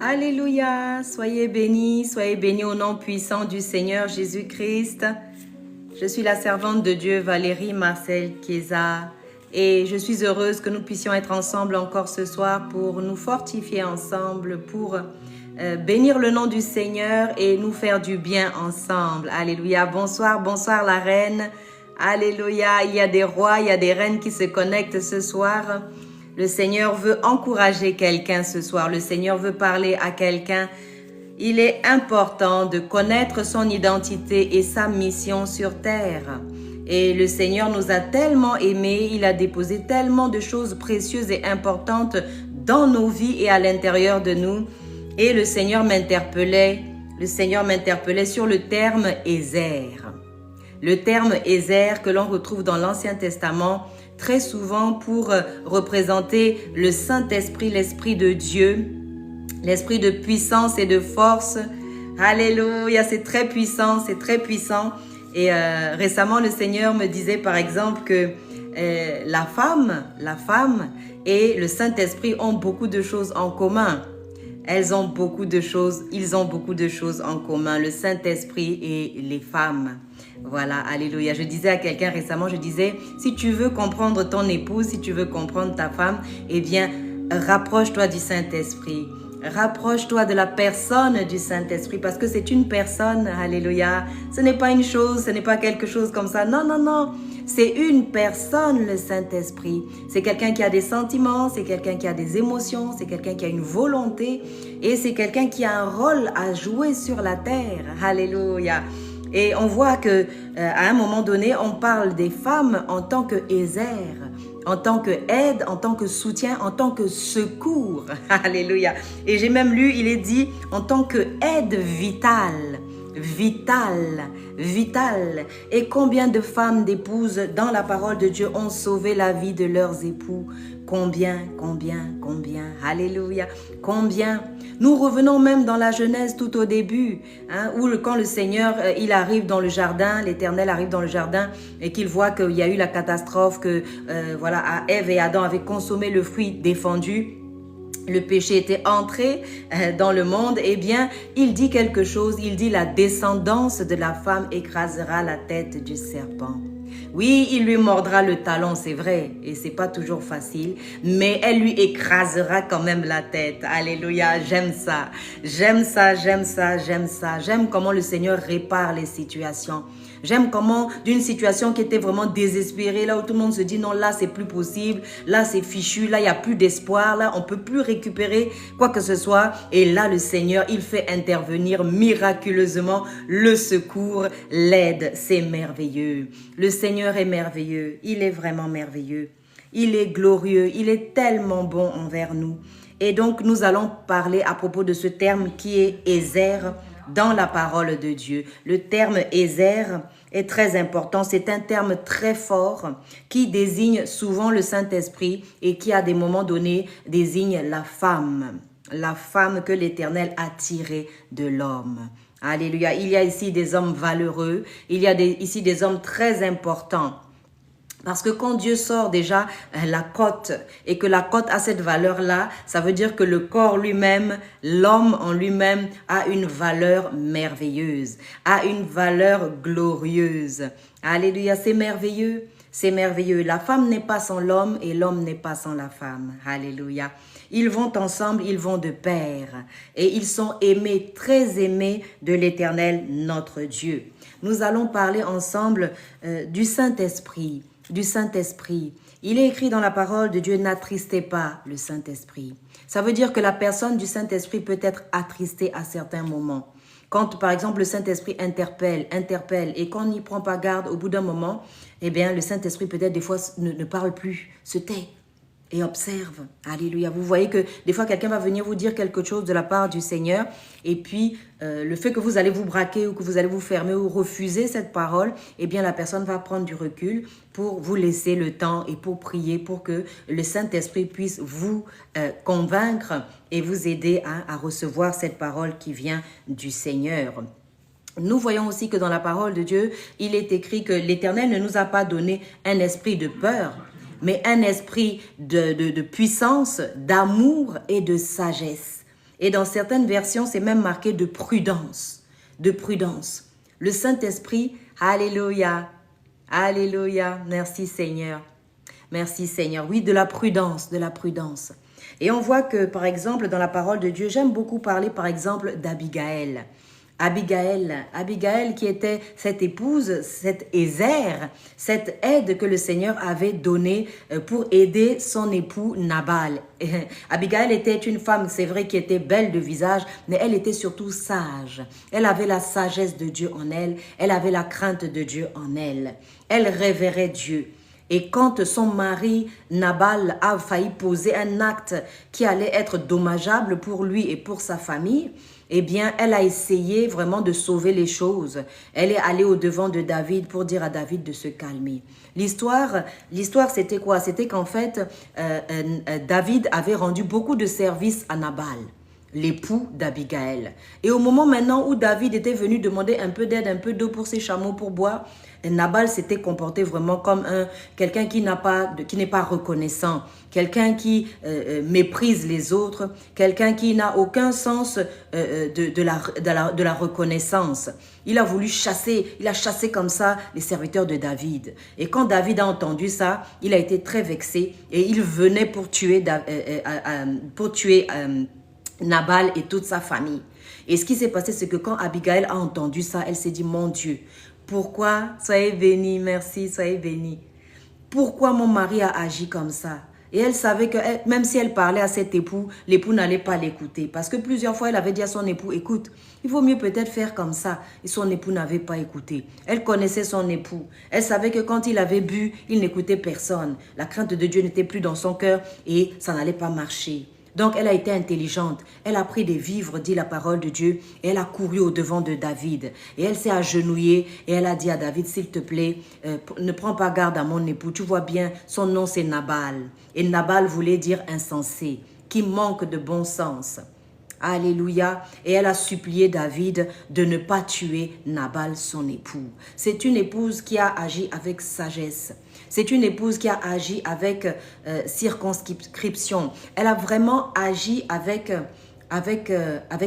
Alléluia, soyez bénis au nom puissant du Seigneur Jésus-Christ. Je suis la servante de Dieu Valérie Marcel Chiesa et je suis heureuse que nous puissions être ensemble encore ce soir pour nous fortifier ensemble, pour bénir le nom du Seigneur et nous faire du bien ensemble. Alléluia, bonsoir la reine. Alléluia, il y a des rois, il y a des reines qui se connectent ce soir. Le Seigneur veut encourager quelqu'un ce soir. Le Seigneur veut parler à quelqu'un. Il est important de connaître son identité et sa mission sur terre. Et le Seigneur nous a tellement aimés, il a déposé tellement de choses précieuses et importantes dans nos vies et à l'intérieur de nous. Et le Seigneur m'interpellait sur le terme Ézer. Le terme Ézer que l'on retrouve dans l'Ancien Testament très souvent pour représenter le Saint-Esprit, l'Esprit de Dieu, l'Esprit de puissance et de force. Alléluia, c'est très puissant, c'est très puissant. Et récemment, le Seigneur me disait par exemple que la femme et le Saint-Esprit ont beaucoup de choses en commun. Ils ont beaucoup de choses en commun, le Saint-Esprit et les femmes. Voilà, alléluia. Je disais à quelqu'un récemment, si tu veux comprendre ton épouse, si tu veux comprendre ta femme, eh bien, rapproche-toi du Saint-Esprit. Rapproche-toi de la personne du Saint-Esprit parce que c'est une personne, alléluia. Ce n'est pas une chose, ce n'est pas quelque chose comme ça. Non, non, non. C'est une personne, le Saint-Esprit. C'est quelqu'un qui a des sentiments, c'est quelqu'un qui a des émotions, c'est quelqu'un qui a une volonté et c'est quelqu'un qui a un rôle à jouer sur la terre. Alléluia. Et on voit que à un moment donné, on parle des femmes en tant que Ézer, en tant que aide, en tant que soutien, en tant que secours. Alléluia. Et j'ai même lu, il est dit en tant que aide vitale. Vitale. Et combien de femmes, d'épouses dans la parole de Dieu ont sauvé la vie de leurs époux? Combien? Alléluia. Combien? Nous revenons même dans la Genèse tout au début, où quand le Seigneur, il arrive dans le jardin, l'Éternel arrive dans le jardin et qu'il voit qu'il y a eu la catastrophe, que Ève et Adam avaient consommé le fruit défendu. Le péché était entré dans le monde, eh bien, il dit quelque chose, il dit la descendance de la femme écrasera la tête du serpent. Oui, il lui mordra le talon, c'est vrai, et c'est pas toujours facile, mais elle lui écrasera quand même la tête. Alléluia, j'aime ça. J'aime comment le Seigneur répare les situations. J'aime comment d'une situation qui était vraiment désespérée, là où tout le monde se dit non, là c'est plus possible, là c'est fichu, là il n'y a plus d'espoir, là on peut plus récupérer quoi que ce soit. Et là le Seigneur, il fait intervenir miraculeusement le secours, l'aide. C'est merveilleux. Le Seigneur est merveilleux, il est vraiment merveilleux. Il est glorieux, il est tellement bon envers nous. Et donc nous allons parler à propos de ce terme qui est Ézer dans la parole de Dieu. Le terme Ézer est très important. C'est un terme très fort qui désigne souvent le Saint-Esprit et qui à des moments donnés désigne la femme que l'Éternel a tirée de l'homme. Alléluia. Il y a ici des hommes valeureux, il y a ici des hommes très importants. Parce que quand Dieu sort déjà la côte et que la côte a cette valeur-là, ça veut dire que le corps lui-même, l'homme en lui-même a une valeur merveilleuse, a une valeur glorieuse. Alléluia, c'est merveilleux, c'est merveilleux. La femme n'est pas sans l'homme et l'homme n'est pas sans la femme. Alléluia. Ils vont ensemble, ils vont de pair et ils sont aimés, très aimés de l'Éternel, notre Dieu. Nous allons parler ensemble du Saint-Esprit. Il est écrit dans la parole de Dieu, n'attristez pas le Saint-Esprit. Ça veut dire que la personne du Saint-Esprit peut être attristée à certains moments. Quand, par exemple, le Saint-Esprit interpelle, et qu'on n'y prend pas garde au bout d'un moment, eh bien, le Saint-Esprit peut-être des fois ne parle plus, se tait et observe. Alléluia. Vous voyez que des fois, quelqu'un va venir vous dire quelque chose de la part du Seigneur et puis le fait que vous allez vous braquer ou que vous allez vous fermer ou refuser cette parole, eh bien, la personne va prendre du recul pour vous laisser le temps et pour prier pour que le Saint-Esprit puisse vous convaincre et vous aider à recevoir cette parole qui vient du Seigneur. Nous voyons aussi que dans la parole de Dieu, il est écrit que l'Éternel ne nous a pas donné un esprit de peur, mais un esprit de puissance, d'amour et de sagesse. Et dans certaines versions, c'est même marqué de prudence. De prudence. Le Saint-Esprit, alléluia, alléluia, merci Seigneur. Merci Seigneur. Oui, de la prudence, de la prudence. Et on voit que, par exemple, dans la parole de Dieu, j'aime beaucoup parler, par exemple, d'Abigaël. Abigaël qui était cette épouse, cette Ézère, cette aide que le Seigneur avait donnée pour aider son époux Nabal. Abigaël était une femme, c'est vrai, qui était belle de visage, mais elle était surtout sage. Elle avait la sagesse de Dieu en elle, elle avait la crainte de Dieu en elle. Elle révérait Dieu. Et quand son mari Nabal a failli poser un acte qui allait être dommageable pour lui et pour sa famille, eh bien, elle a essayé vraiment de sauver les choses. Elle est allée au-devant de David pour dire à David de se calmer. L'histoire, c'était quoi? C'était qu'en fait, David avait rendu beaucoup de services à Nabal, l'époux d'Abigaël. Et au moment maintenant où David était venu demander un peu d'aide, un peu d'eau pour ses chameaux pour boire, Nabal s'était comporté vraiment comme quelqu'un qui n'est pas reconnaissant, quelqu'un qui méprise les autres, quelqu'un qui n'a aucun sens de la reconnaissance. Il a voulu chasser, il a chassé comme ça les serviteurs de David. Et quand David a entendu ça, il a été très vexé et il venait pour tuer Nabal et toute sa famille. Et ce qui s'est passé, c'est que quand Abigaël a entendu ça, elle s'est dit, mon Dieu, pourquoi? Soyez bénis, merci, soyez bénis. Pourquoi mon mari a agi comme ça? Et elle savait que même si elle parlait à cet époux, l'époux n'allait pas l'écouter. Parce que plusieurs fois, elle avait dit à son époux, écoute, il vaut mieux peut-être faire comme ça. Et son époux n'avait pas écouté. Elle connaissait son époux. Elle savait que quand il avait bu, il n'écoutait personne. La crainte de Dieu n'était plus dans son cœur et ça n'allait pas marcher. Donc, elle a été intelligente. Elle a pris des vivres, dit la parole de Dieu, et elle a couru au-devant de David. Et elle s'est agenouillée et elle a dit à David, s'il te plaît, ne prends pas garde à mon époux. Tu vois bien, son nom c'est Nabal. Et Nabal voulait dire insensé, qui manque de bon sens. Alléluia. Et elle a supplié David de ne pas tuer Nabal, son époux. C'est une épouse qui a agi avec sagesse. C'est une épouse qui a agi avec circonscription. Elle a vraiment agi avec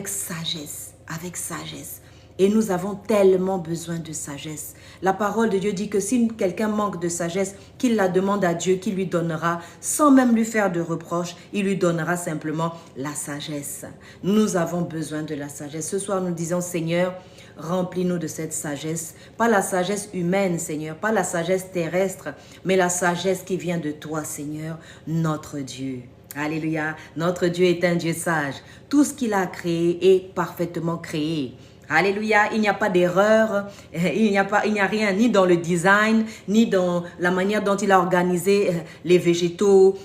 sagesse. Avec sagesse. Et nous avons tellement besoin de sagesse. La parole de Dieu dit que si quelqu'un manque de sagesse, qu'il la demande à Dieu, qu'il lui donnera, sans même lui faire de reproches, il lui donnera simplement la sagesse. Nous avons besoin de la sagesse. Ce soir, nous disons, Seigneur, remplis-nous de cette sagesse. Pas la sagesse humaine, Seigneur, pas la sagesse terrestre, mais la sagesse qui vient de toi, Seigneur, notre Dieu. Alléluia. Notre Dieu est un Dieu sage. Tout ce qu'il a créé est parfaitement créé. Alléluia, il n'y a pas d'erreur, il n'y a rien ni dans le design, ni dans la manière dont il a organisé les végétaux,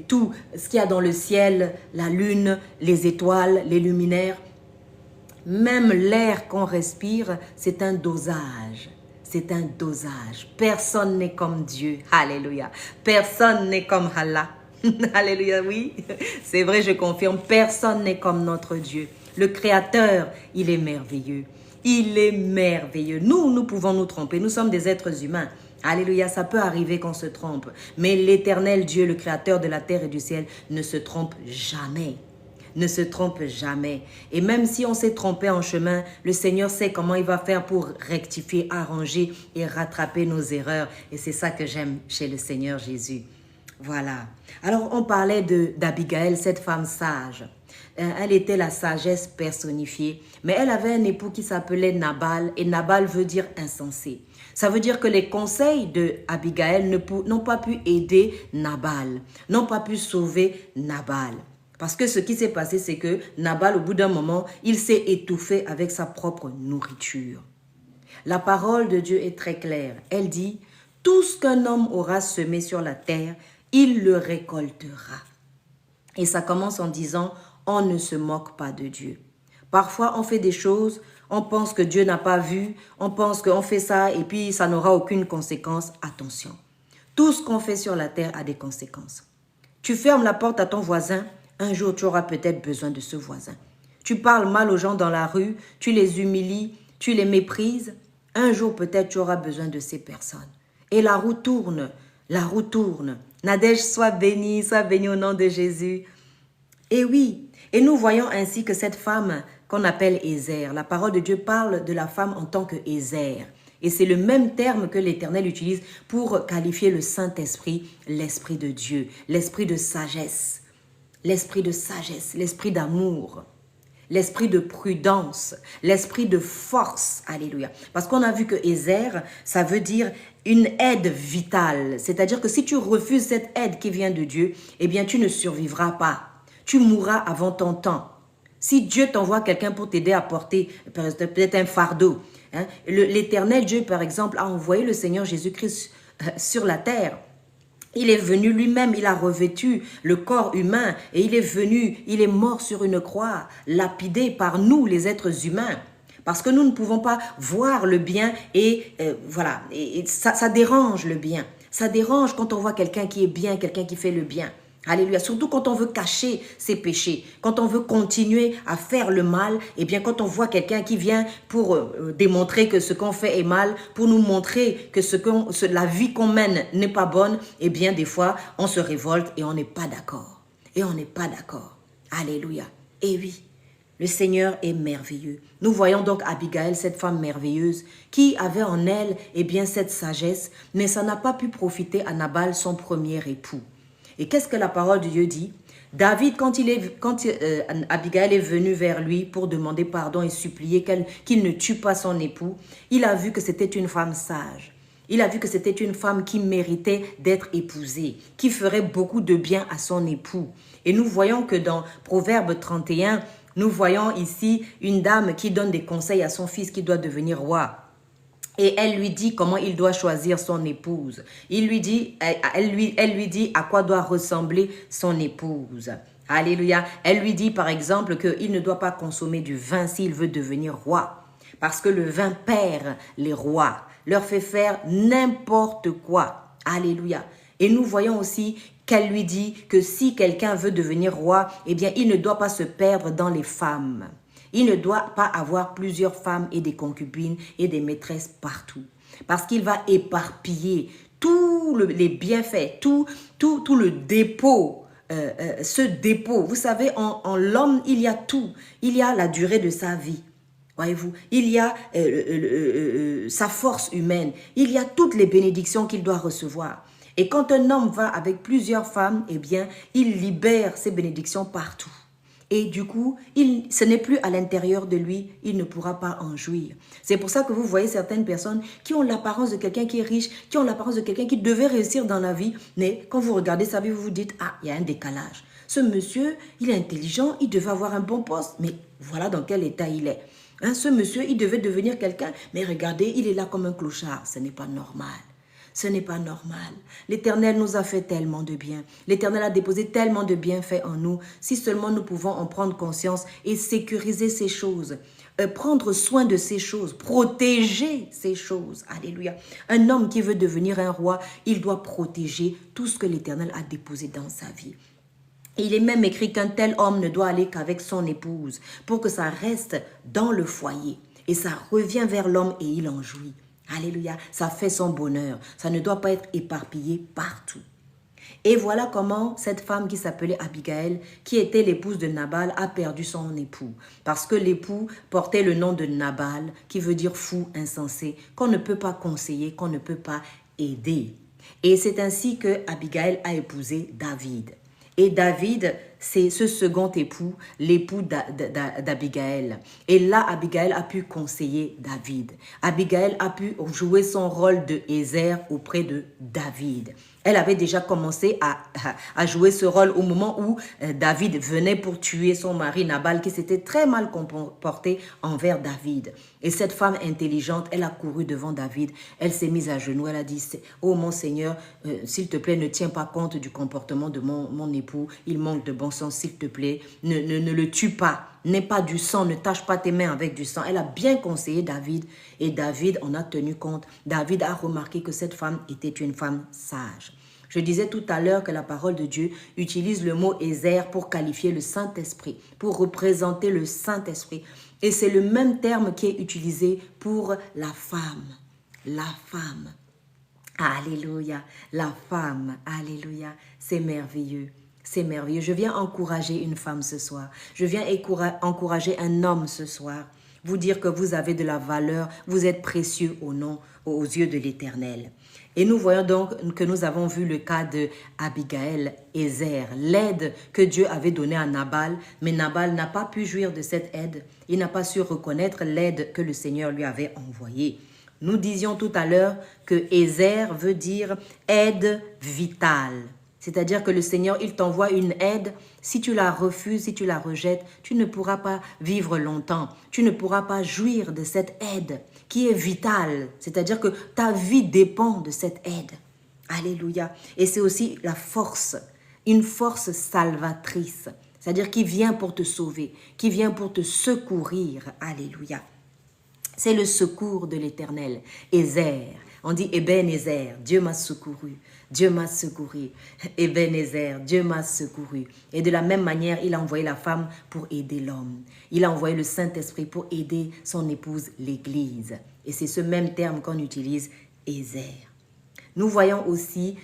tout ce qu'il y a dans le ciel, la lune, les étoiles, les luminaires. Même l'air qu'on respire, c'est un dosage. C'est un dosage. Personne n'est comme Dieu. Alléluia. Personne n'est comme Allah. Alléluia, oui. C'est vrai, je confirme. Personne n'est comme notre Dieu. Le Créateur, il est merveilleux. Il est merveilleux. Nous pouvons nous tromper. Nous sommes des êtres humains. Alléluia, ça peut arriver qu'on se trompe. Mais l'Éternel Dieu, le Créateur de la terre et du ciel, ne se trompe jamais. Ne se trompe jamais. Et même si on s'est trompé en chemin, le Seigneur sait comment il va faire pour rectifier, arranger et rattraper nos erreurs. Et c'est ça que j'aime chez le Seigneur Jésus. Voilà. Alors, on parlait d'Abigaël, cette femme sage. Elle était la sagesse personnifiée. Mais elle avait un époux qui s'appelait Nabal. Et Nabal veut dire insensé. Ça veut dire que les conseils d'Abigaël n'ont pas pu aider Nabal. N'ont pas pu sauver Nabal. Parce que ce qui s'est passé, c'est que Nabal, au bout d'un moment, il s'est étouffé avec sa propre nourriture. La parole de Dieu est très claire. Elle dit, tout ce qu'un homme aura semé sur la terre, il le récoltera. Et ça commence en disant, on ne se moque pas de Dieu. Parfois, on fait des choses, on pense que Dieu n'a pas vu, on pense qu'on fait ça et puis ça n'aura aucune conséquence. Attention, tout ce qu'on fait sur la terre a des conséquences. Tu fermes la porte à ton voisin, un jour tu auras peut-être besoin de ce voisin. Tu parles mal aux gens dans la rue, tu les humilies, tu les méprises, un jour peut-être tu auras besoin de ces personnes. Et la roue tourne. La roue tourne. Nadège, sois bénie au nom de Jésus. Et oui, et nous voyons ainsi que cette femme qu'on appelle Ézer, la parole de Dieu parle de la femme en tant que Ézer. Et c'est le même terme que l'Éternel utilise pour qualifier le Saint-Esprit, l'Esprit de Dieu, l'Esprit de sagesse, l'Esprit d'amour, l'Esprit de prudence, l'Esprit de force. Alléluia. Parce qu'on a vu que Ézer, ça veut dire une aide vitale. C'est-à-dire que si tu refuses cette aide qui vient de Dieu, eh bien tu ne survivras pas. Tu mourras avant ton temps. Si Dieu t'envoie quelqu'un pour t'aider à porter peut-être un fardeau, hein, l'Éternel Dieu, par exemple, a envoyé le Seigneur Jésus-Christ sur la terre. Il est venu lui-même, il a revêtu le corps humain et il est venu, il est mort sur une croix, lapidé par nous, les êtres humains. Parce que nous ne pouvons pas voir le bien et voilà, et ça dérange le bien. Ça dérange quand on voit quelqu'un qui est bien, quelqu'un qui fait le bien. Alléluia. Surtout quand on veut cacher ses péchés, quand on veut continuer à faire le mal, et bien quand on voit quelqu'un qui vient pour démontrer que ce qu'on fait est mal, pour nous montrer que la vie qu'on mène n'est pas bonne, et bien des fois on se révolte et on n'est pas d'accord. Et on n'est pas d'accord. Alléluia. Et oui, le Seigneur est merveilleux. Nous voyons donc Abigail, cette femme merveilleuse, qui avait en elle eh bien cette sagesse, mais ça n'a pas pu profiter à Nabal, son premier époux. Et qu'est-ce que la parole de Dieu dit? David, quand Abigail est venue vers lui pour demander pardon et supplier qu'il ne tue pas son époux, il a vu que c'était une femme sage. Il a vu que c'était une femme qui méritait d'être épousée, qui ferait beaucoup de bien à son époux. Et nous voyons que dans Proverbe 31, nous voyons ici une dame qui donne des conseils à son fils qui doit devenir roi. Et elle lui dit comment il doit choisir son épouse. Elle lui dit à quoi doit ressembler son épouse. Alléluia. Elle lui dit par exemple qu'il ne doit pas consommer du vin s'il veut devenir roi. Parce que le vin perd les rois, leur fait faire n'importe quoi. Alléluia. Et nous voyons aussi qu'elle lui dit que si quelqu'un veut devenir roi, eh bien il ne doit pas se perdre dans les femmes. Il ne doit pas avoir plusieurs femmes et des concubines et des maîtresses partout. Parce qu'il va éparpiller tous les bienfaits, tout le dépôt, ce dépôt. Vous savez, en l'homme, il y a tout. Il y a la durée de sa vie. Voyez-vous, il y a sa force humaine. Il y a toutes les bénédictions qu'il doit recevoir. Et quand un homme va avec plusieurs femmes, eh bien, il libère ces bénédictions partout. Et du coup, ce n'est plus à l'intérieur de lui, il ne pourra pas en jouir. C'est pour ça que vous voyez certaines personnes qui ont l'apparence de quelqu'un qui est riche, qui ont l'apparence de quelqu'un qui devait réussir dans la vie. Mais quand vous regardez sa vie, vous vous dites, ah, il y a un décalage. Ce monsieur, il est intelligent, il devait avoir un bon poste, mais voilà dans quel état il est. Hein, ce monsieur, il devait devenir quelqu'un, mais regardez, il est là comme un clochard. Ce n'est pas normal. Ce n'est pas normal. L'Éternel nous a fait tellement de bien. L'Éternel a déposé tellement de bienfaits en nous. Si seulement nous pouvons en prendre conscience et sécuriser ces choses, prendre soin de ces choses, protéger ces choses. Alléluia. Un homme qui veut devenir un roi, il doit protéger tout ce que l'Éternel a déposé dans sa vie. Il est même écrit qu'un tel homme ne doit aller qu'avec son épouse pour que ça reste dans le foyer. Et ça revient vers l'homme et il en jouit. Alléluia, ça fait son bonheur. Ça ne doit pas être éparpillé partout. Et voilà comment cette femme qui s'appelait Abigail, qui était l'épouse de Nabal, a perdu son époux. Parce que l'époux portait le nom de Nabal, qui veut dire fou, insensé, qu'on ne peut pas conseiller, qu'on ne peut pas aider. Et c'est ainsi que Abigail a épousé David. Et David, c'est ce second époux, l'époux d'Abigail. Et là, Abigail a pu conseiller David. Abigail a pu jouer son rôle de Ézer auprès de David. Elle avait déjà commencé à jouer ce rôle au moment où David venait pour tuer son mari Nabal qui s'était très mal comporté envers David. Et cette femme intelligente, elle a couru devant David, elle s'est mise à genoux, elle a dit « Oh mon Seigneur, s'il te plaît, ne tiens pas compte du comportement de mon époux, il manque de bon sens, s'il te plaît, ne le tue pas, n'aie pas du sang, ne tâche pas tes mains avec du sang. » Elle a bien conseillé David et David en a tenu compte. David a remarqué que cette femme était une femme sage. Je disais tout à l'heure que la parole de Dieu utilise le mot Ézer pour qualifier le Saint-Esprit, pour représenter le Saint-Esprit. Et c'est le même terme qui est utilisé pour la femme. La femme. Alléluia. La femme, alléluia. C'est merveilleux. C'est merveilleux. Je viens encourager une femme ce soir. Je viens encourager un homme ce soir. Vous dire que vous avez de la valeur, vous êtes précieux aux yeux de l'Éternel. Et nous voyons donc que nous avons vu le cas de Abigail et Zer, l'aide que Dieu avait donnée à Nabal, mais Nabal n'a pas pu jouir de cette aide. Il n'a pas su reconnaître l'aide que le Seigneur lui avait envoyée. Nous disions tout à l'heure que Ezer veut dire aide vitale. C'est-à-dire que le Seigneur, il t'envoie une aide. Si tu la refuses, si tu la rejettes, tu ne pourras pas vivre longtemps. Tu ne pourras pas jouir de cette aide qui est vitale. C'est-à-dire que ta vie dépend de cette aide. Alléluia. Et c'est aussi la force, une force salvatrice. C'est-à-dire qui vient pour te sauver, qui vient pour te secourir. Alléluia. C'est le secours de l'Éternel. Ézer, on dit Ebenezer, Dieu m'a secouru, Dieu m'a secouru. Ebenezer, Dieu m'a secouru. Et de la même manière, il a envoyé la femme pour aider l'homme. Il a envoyé le Saint-Esprit pour aider son épouse, l'Église. Et c'est ce même terme qu'on utilise, Ézer. Nous voyons aussi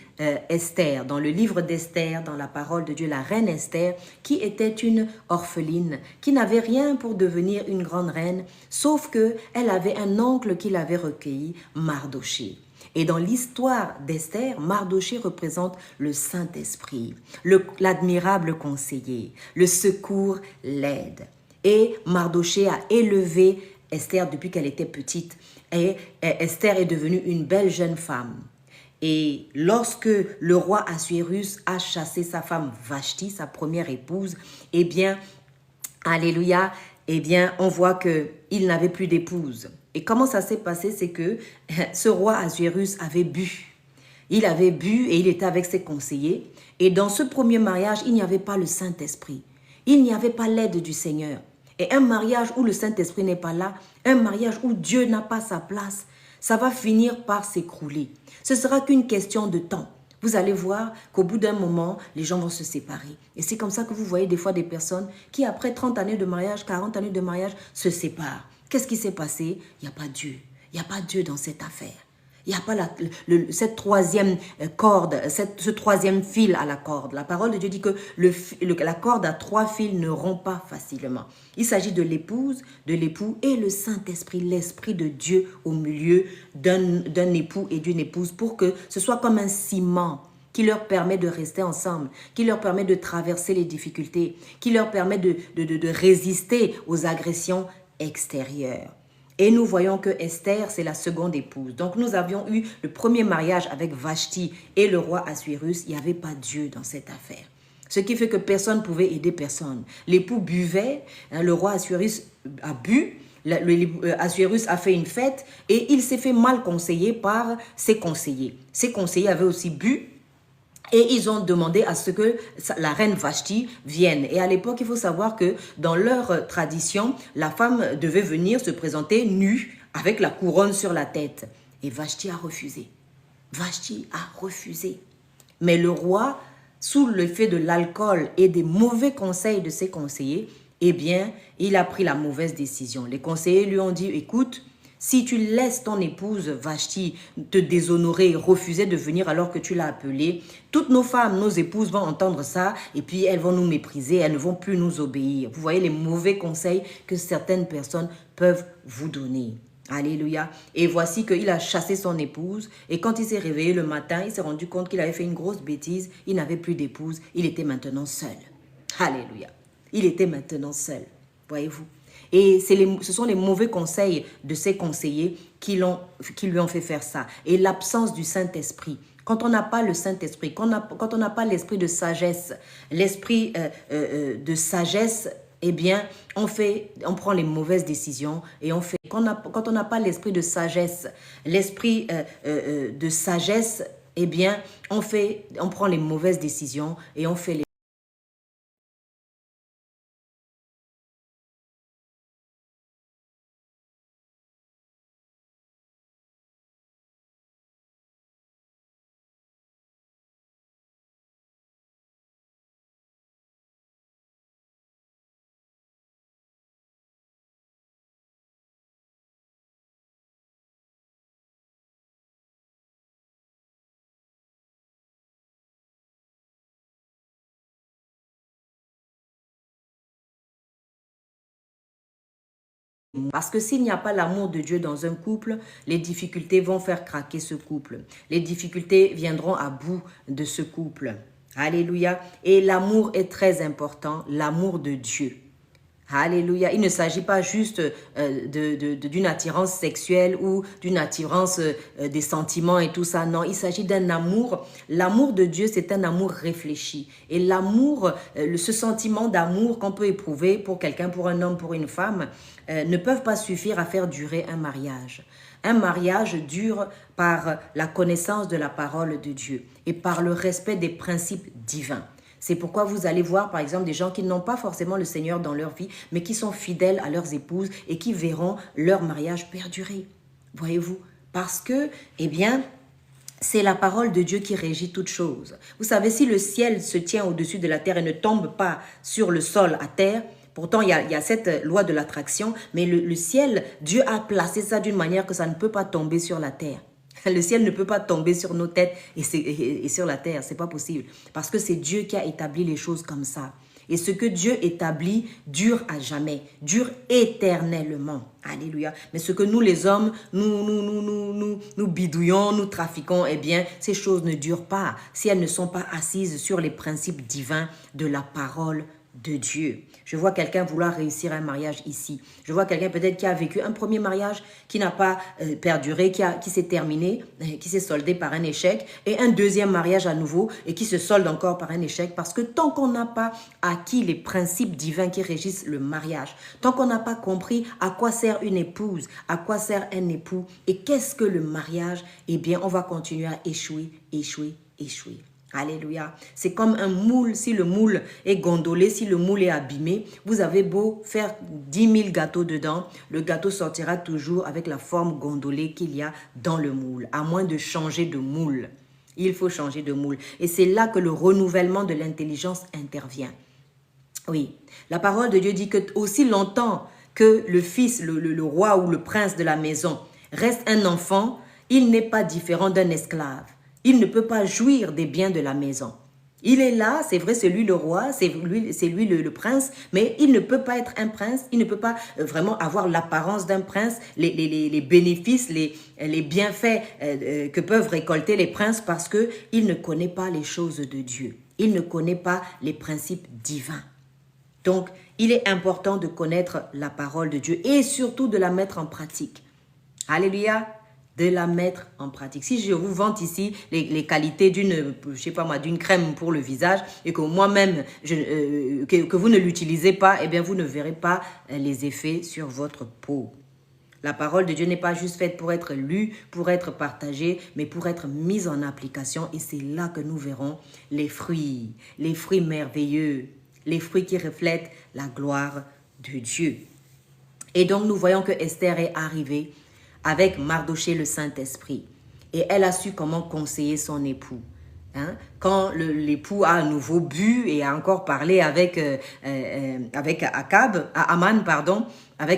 Esther, dans le livre d'Esther, dans la parole de Dieu, la reine Esther, qui était une orpheline, qui n'avait rien pour devenir une grande reine, sauf qu'elle avait un oncle qui l'avait recueilli, Mardoché. Et dans l'histoire d'Esther, Mardoché représente le Saint-Esprit, l'admirable conseiller, le secours, l'aide. Et Mardoché a élevé Esther depuis qu'elle était petite. Et Esther est devenue une belle jeune femme. Et lorsque le roi Assuérus a chassé sa femme Vashti, sa première épouse, eh bien, alléluia, eh bien, on voit qu'il n'avait plus d'épouse. Et comment ça s'est passé? C'est que ce roi Assuérus avait bu. Il avait bu et il était avec ses conseillers. Et dans ce premier mariage, il n'y avait pas le Saint-Esprit. Il n'y avait pas l'aide du Seigneur. Et un mariage où le Saint-Esprit n'est pas là, un mariage où Dieu n'a pas sa place, ça va finir par s'écrouler. Ce sera qu'une question de temps. Vous allez voir qu'au bout d'un moment, les gens vont se séparer. Et c'est comme ça que vous voyez des fois des personnes qui, après 30 années de mariage, 40 années de mariage, se séparent. Qu'est-ce qui s'est passé? Il n'y a pas Dieu. Il n'y a pas Dieu dans cette affaire. Il n'y a pas cette troisième corde, ce troisième fil à la corde. La parole de Dieu dit que la corde à 3 fils ne rompt pas facilement. Il s'agit de l'épouse, de l'époux et le Saint-Esprit, l'Esprit de Dieu au milieu d'un époux et d'une épouse pour que ce soit comme un ciment qui leur permet de rester ensemble, qui leur permet de traverser les difficultés, qui leur permet de résister aux agressions extérieures. Et nous voyons que Esther, c'est la seconde épouse. Donc nous avions eu le premier mariage avec Vashti et le roi Assuérus. Il n'y avait pas Dieu dans cette affaire. Ce qui fait que personne ne pouvait aider personne. L'époux buvait, le roi Assuérus a bu, Assuérus a fait une fête et il s'est fait mal conseiller par ses conseillers. Ses conseillers avaient aussi bu. Et ils ont demandé à ce que la reine Vashti vienne. Et à l'époque, il faut savoir que dans leur tradition, la femme devait venir se présenter nue avec la couronne sur la tête. Et Vashti a refusé. Vashti a refusé. Mais le roi, sous l'effet de l'alcool et des mauvais conseils de ses conseillers, eh bien, il a pris la mauvaise décision. Les conseillers lui ont dit, écoute, si tu laisses ton épouse Vashti te déshonorer, refuser de venir alors que tu l'as appelée, toutes nos femmes, nos épouses vont entendre ça et puis elles vont nous mépriser, elles ne vont plus nous obéir. Vous voyez les mauvais conseils que certaines personnes peuvent vous donner. Alléluia. Et voici qu'il a chassé son épouse et quand il s'est réveillé le matin, il s'est rendu compte qu'il avait fait une grosse bêtise. Il n'avait plus d'épouse, il était maintenant seul. Alléluia. Il était maintenant seul. Voyez-vous. Et ce sont les mauvais conseils de ses conseillers qui lui ont fait faire ça. Et l'absence du Saint-Esprit. Quand on n'a pas le Saint-Esprit, quand on n'a pas l'esprit de sagesse, eh bien, on prend les mauvaises décisions et quand on n'a pas l'esprit de sagesse, eh bien, on prend les mauvaises décisions et on fait les Parce que s'il n'y a pas l'amour de Dieu dans un couple, les difficultés vont faire craquer ce couple. Les difficultés viendront à bout de ce couple. Alléluia. Et l'amour est très important, l'amour de Dieu. Alléluia. Il ne s'agit pas juste d'une attirance sexuelle ou d'une attirance des sentiments et tout ça. Non, il s'agit d'un amour. L'amour de Dieu, c'est un amour réfléchi. Et l'amour, ce sentiment d'amour qu'on peut éprouver pour quelqu'un, pour un homme, pour une femme, ne peuvent pas suffire à faire durer un mariage. Un mariage dure par la connaissance de la parole de Dieu et par le respect des principes divins. C'est pourquoi vous allez voir, par exemple, des gens qui n'ont pas forcément le Seigneur dans leur vie, mais qui sont fidèles à leurs épouses et qui verront leur mariage perdurer. Voyez-vous? Parce que, eh bien, c'est la parole de Dieu qui régit toutes choses. Vous savez, si le ciel se tient au-dessus de la terre et ne tombe pas sur le sol à terre, pourtant il y a cette loi de l'attraction, mais le ciel, Dieu a placé ça d'une manière que ça ne peut pas tomber sur la terre. Le ciel ne peut pas tomber sur nos têtes et sur la terre, c'est pas possible. Parce que c'est Dieu qui a établi les choses comme ça. Et ce que Dieu établit dure à jamais, dure éternellement. Alléluia. Mais ce que nous les hommes, nous bidouillons, nous trafiquons, eh bien, ces choses ne durent pas si elles ne sont pas assises sur les principes divins de la parole de Dieu. Je vois quelqu'un vouloir réussir un mariage ici. Je vois quelqu'un peut-être qui a vécu un premier mariage qui n'a pas perduré, qui s'est terminé, qui s'est soldé par un échec, et un deuxième mariage à nouveau et qui se solde encore par un échec, parce que tant qu'on n'a pas acquis les principes divins qui régissent le mariage, tant qu'on n'a pas compris à quoi sert une épouse, à quoi sert un époux et qu'est-ce que le mariage, eh bien on va continuer à échouer, échouer, échouer. Alléluia. C'est comme un moule. Si le moule est gondolé, si le moule est abîmé, vous avez beau faire 10 000 gâteaux dedans, le gâteau sortira toujours avec la forme gondolée qu'il y a dans le moule, à moins de changer de moule. Il faut changer de moule. Et c'est là que le renouvellement de l'intelligence intervient. Oui, la parole de Dieu dit que aussi longtemps que le fils, le roi ou le prince de la maison reste un enfant, il n'est pas différent d'un esclave. Il ne peut pas jouir des biens de la maison. Il est là, c'est vrai, c'est lui le roi, c'est lui le prince, mais il ne peut pas être un prince, il ne peut pas vraiment avoir l'apparence d'un prince, les bénéfices, les bienfaits que peuvent récolter les princes parce qu'il ne connaît pas les choses de Dieu. Il ne connaît pas les principes divins. Donc, il est important de connaître la parole de Dieu et surtout de la mettre en pratique. Alléluia. De la mettre en pratique. Si je vous vante ici les qualités d'une crème pour le visage et que moi-même, que vous ne l'utilisez pas, eh bien, vous ne verrez pas les effets sur votre peau. La parole de Dieu n'est pas juste faite pour être lue, pour être partagée, mais pour être mise en application. Et c'est là que nous verrons les fruits merveilleux, les fruits qui reflètent la gloire de Dieu. Et donc, nous voyons que Esther est arrivée avec Mardoché le Saint-Esprit. Et elle a su comment conseiller son époux. Hein? Quand l'époux a à nouveau bu et a encore parlé avec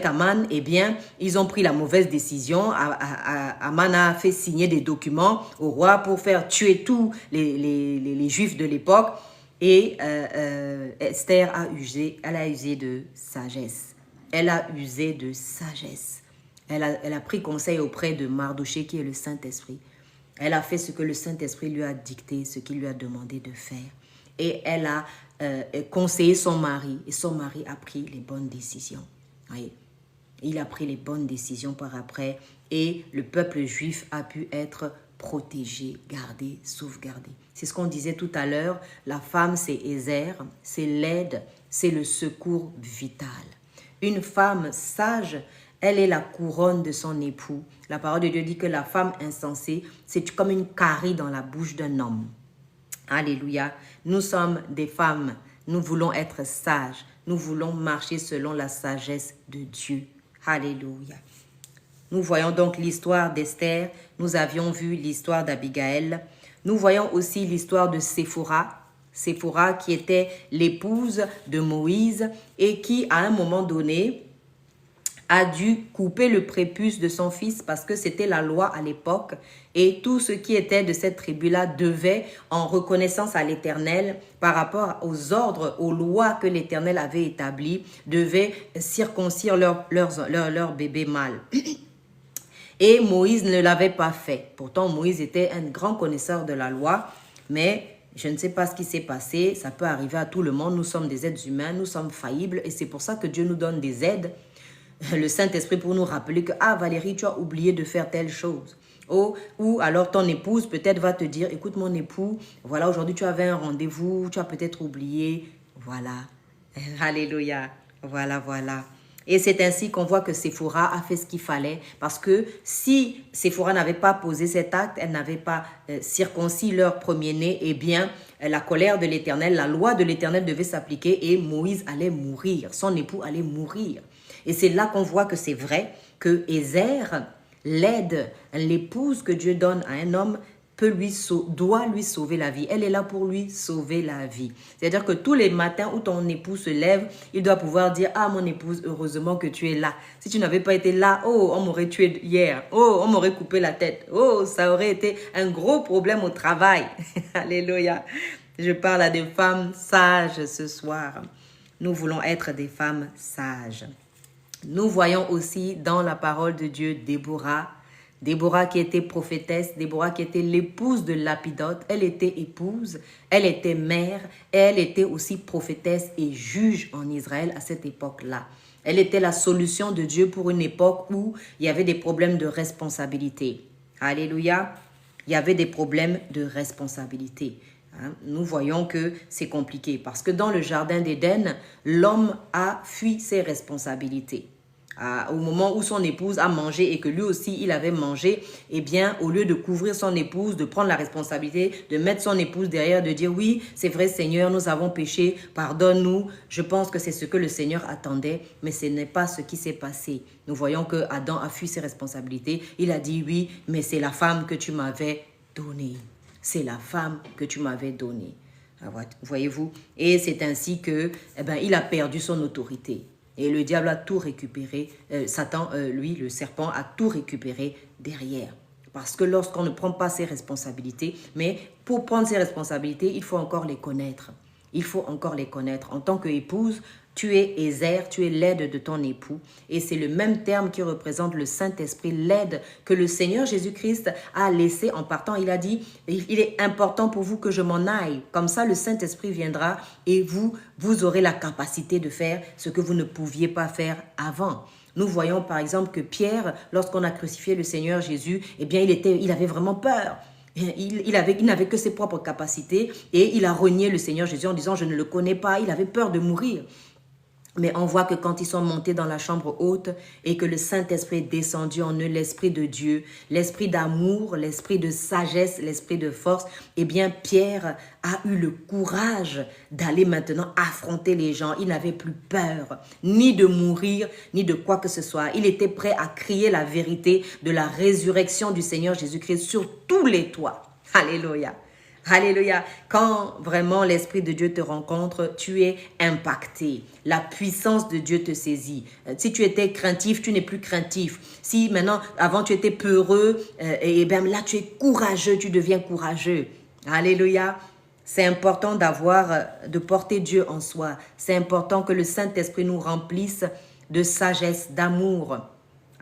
Aman, eh bien, ils ont pris la mauvaise décision. Aman a fait signer des documents au roi pour faire tuer tous les Juifs de l'époque. Et Esther a usé de sagesse. Elle a usé de sagesse. Elle a pris conseil auprès de Mardoché qui est le Saint-Esprit. Elle a fait ce que le Saint-Esprit lui a dicté, ce qu'il lui a demandé de faire. Et elle a conseillé son mari. Et son mari a pris les bonnes décisions. Oui. Il a pris les bonnes décisions par après. Et le peuple juif a pu être protégé, gardé, sauvegardé. C'est ce qu'on disait tout à l'heure. La femme, c'est Ezer, c'est l'aide, c'est le secours vital. Une femme sage, elle est la couronne de son époux. La parole de Dieu dit que la femme insensée, c'est comme une carie dans la bouche d'un homme. Alléluia. Nous sommes des femmes. Nous voulons être sages. Nous voulons marcher selon la sagesse de Dieu. Alléluia. Nous voyons donc l'histoire d'Esther. Nous avions vu l'histoire d'Abigaël. Nous voyons aussi l'histoire de Séphora. Séphora qui était l'épouse de Moïse et qui, à un moment donné, a dû couper le prépuce de son fils parce que c'était la loi à l'époque et tout ce qui était de cette tribu-là devait, en reconnaissance à l'Éternel, par rapport aux ordres, aux lois que l'Éternel avait établies, devait circoncire leur bébé mâle. Et Moïse ne l'avait pas fait. Pourtant, Moïse était un grand connaisseur de la loi, mais je ne sais pas ce qui s'est passé. Ça peut arriver à tout le monde. Nous sommes des êtres humains, nous sommes faillibles et c'est pour ça que Dieu nous donne des aides. Le Saint-Esprit pour nous rappeler que « Ah Valérie, tu as oublié de faire telle chose. » Oh, ou alors ton épouse peut-être va te dire « Écoute mon époux, voilà aujourd'hui tu avais un rendez-vous, tu as peut-être oublié. » Voilà. Alléluia. Voilà, voilà. Et c'est ainsi qu'on voit que Séphora a fait ce qu'il fallait parce que si Séphora n'avait pas posé cet acte, elle n'avait pas circoncis leur premier-né, eh bien, la colère de l'Éternel, la loi de l'Éternel devait s'appliquer et Moïse allait mourir, son époux allait mourir. Et c'est là qu'on voit que c'est vrai que Ézer, l'aide, l'épouse que Dieu donne à un homme, doit lui sauver la vie. Elle est là pour lui sauver la vie. C'est-à-dire que tous les matins où ton époux se lève, il doit pouvoir dire « Ah, mon épouse, heureusement que tu es là. Si tu n'avais pas été là, oh, on m'aurait tué hier. Oh, on m'aurait coupé la tête. Oh, ça aurait été un gros problème au travail. » Alléluia. Je parle à des femmes sages ce soir. Nous voulons être des femmes sages. Nous voyons aussi dans la parole de Dieu Déborah. Déborah qui était prophétesse, Déborah qui était l'épouse de Lapidote. Elle était épouse, elle était mère, et elle était aussi prophétesse et juge en Israël à cette époque-là. Elle était la solution de Dieu pour une époque où il y avait des problèmes de responsabilité. Alléluia. Il y avait des problèmes de responsabilité. Nous voyons que c'est compliqué parce que dans le jardin d'Éden, l'homme a fui ses responsabilités. Au moment où son épouse a mangé et que lui aussi il avait mangé, eh bien au lieu de couvrir son épouse, de prendre la responsabilité, de mettre son épouse derrière, de dire oui, c'est vrai Seigneur, nous avons péché, pardonne-nous. Je pense que c'est ce que le Seigneur attendait, mais ce n'est pas ce qui s'est passé. Nous voyons que Adam a fui ses responsabilités. Il a dit oui, mais c'est la femme que tu m'avais donnée. C'est la femme que tu m'avais donnée. Voyez-vous? Et c'est ainsi que, il a perdu son autorité. Et le diable a tout récupéré. Satan, lui, le serpent, a tout récupéré derrière. Parce que lorsqu'on ne prend pas ses responsabilités, mais pour prendre ses responsabilités, il faut encore les connaître. Il faut encore les connaître. En tant qu'épouse, tu es Ézer, tu es l'aide de ton époux. Et c'est le même terme qui représente le Saint-Esprit, l'aide que le Seigneur Jésus-Christ a laissé en partant. Il a dit, il est important pour vous que je m'en aille. Comme ça, le Saint-Esprit viendra et vous aurez la capacité de faire ce que vous ne pouviez pas faire avant. Nous voyons par exemple que Pierre, lorsqu'on a crucifié le Seigneur Jésus, eh bien, il avait vraiment peur. Il n'avait que ses propres capacités et il a renié le Seigneur Jésus en disant « je ne le connais pas ». Il avait peur de mourir. Mais on voit que quand ils sont montés dans la chambre haute et que le Saint-Esprit est descendu en eux, l'Esprit de Dieu, l'Esprit d'amour, l'Esprit de sagesse, l'Esprit de force, eh bien Pierre a eu le courage d'aller maintenant affronter les gens. Il n'avait plus peur, ni de mourir, ni de quoi que ce soit. Il était prêt à crier la vérité de la résurrection du Seigneur Jésus-Christ sur tous les toits. Alléluia. Alléluia. Quand vraiment l'Esprit de Dieu te rencontre, tu es impacté. La puissance de Dieu te saisit. Si tu étais craintif, tu n'es plus craintif. Si maintenant, avant tu étais peureux, et bien là tu es courageux, tu deviens courageux. Alléluia. C'est important de porter Dieu en soi. C'est important que le Saint-Esprit nous remplisse de sagesse, d'amour.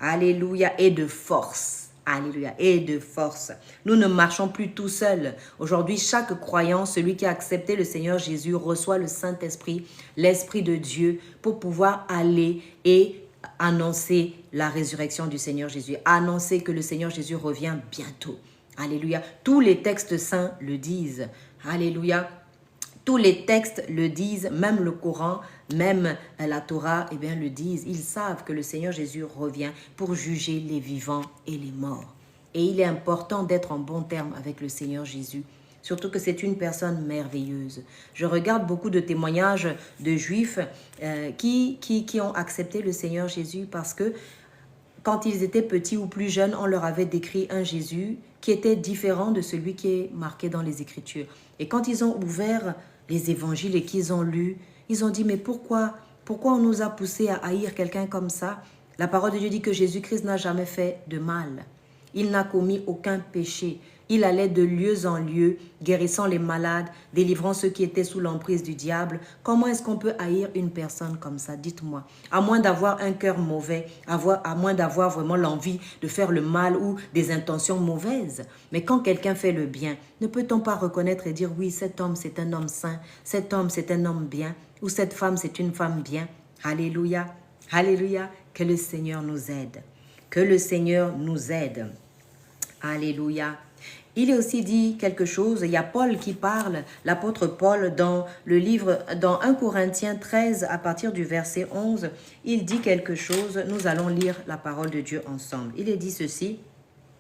Alléluia. Et de force. Alléluia. Et de force. Nous ne marchons plus tout seuls. Aujourd'hui, chaque croyant, celui qui a accepté le Seigneur Jésus, reçoit le Saint-Esprit, l'Esprit de Dieu, pour pouvoir aller et annoncer la résurrection du Seigneur Jésus. Annoncer que le Seigneur Jésus revient bientôt. Alléluia. Tous les textes saints le disent. Alléluia. Tous les textes le disent, même le Coran, même la Torah, eh bien, le disent. Ils savent que le Seigneur Jésus revient pour juger les vivants et les morts. Et il est important d'être en bon terme avec le Seigneur Jésus. Surtout que c'est une personne merveilleuse. Je regarde beaucoup de témoignages de Juifs qui ont accepté le Seigneur Jésus parce que quand ils étaient petits ou plus jeunes, on leur avait décrit un Jésus qui était différent de celui qui est marqué dans les Écritures. Et quand ils ont ouvert les évangiles et qu'ils ont lu, ils ont dit, mais pourquoi on nous a poussé à haïr quelqu'un comme ça, La parole de Dieu dit que Jésus-Christ n'a jamais fait de mal. Il n'a commis aucun péché. Il allait de lieu en lieu, guérissant les malades, délivrant ceux qui étaient sous l'emprise du diable. Comment est-ce qu'on peut haïr une personne comme ça? Dites-moi. À moins d'avoir un cœur mauvais, à moins d'avoir vraiment l'envie de faire le mal ou des intentions mauvaises. Mais quand quelqu'un fait le bien, ne peut-on pas reconnaître et dire oui, cet homme c'est un homme saint, cet homme c'est un homme bien, ou cette femme c'est une femme bien. Alléluia, alléluia, que le Seigneur nous aide. Que le Seigneur nous aide. Alléluia. Il est aussi dit quelque chose, il y a Paul qui parle, l'apôtre Paul dans le livre, dans 1 Corinthiens 13 à partir du verset 11, il dit quelque chose, nous allons lire la parole de Dieu ensemble. Il est dit ceci,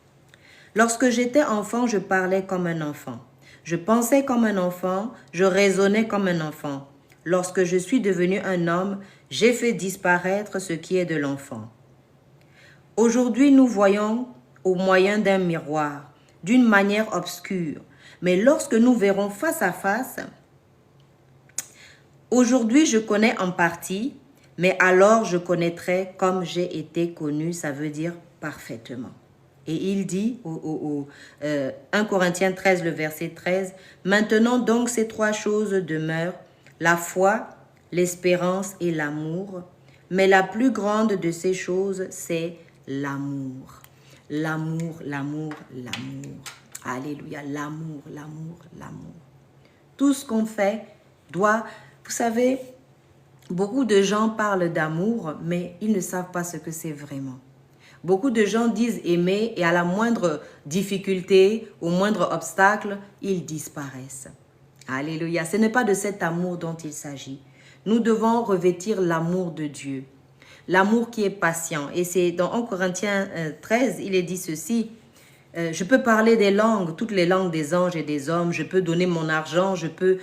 « Lorsque j'étais enfant, je parlais comme un enfant, je pensais comme un enfant, je raisonnais comme un enfant. Lorsque je suis devenu un homme, j'ai fait disparaître ce qui est de l'enfant. Aujourd'hui, nous voyons au moyen d'un miroir, d'une manière obscure. Mais lorsque nous verrons face à face, aujourd'hui je connais en partie, mais alors je connaîtrai comme j'ai été connu, ça veut dire parfaitement. » Et il dit, 1 Corinthiens 13, le verset 13, « Maintenant donc ces trois choses demeurent, la foi, l'espérance et l'amour, mais la plus grande de ces choses, c'est l'amour. » L'amour, l'amour, l'amour. Alléluia, l'amour, l'amour, l'amour. Tout ce qu'on fait doit... Vous savez, beaucoup de gens parlent d'amour, mais ils ne savent pas ce que c'est vraiment. Beaucoup de gens disent aimer et à la moindre difficulté, au moindre obstacle, ils disparaissent. Alléluia, ce n'est pas de cet amour dont il s'agit. Nous devons revêtir l'amour de Dieu. L'amour qui est patient. Et c'est dans 1 Corinthiens 13, il est dit ceci. Je peux parler des langues, toutes les langues des anges et des hommes. Je peux donner mon argent, je peux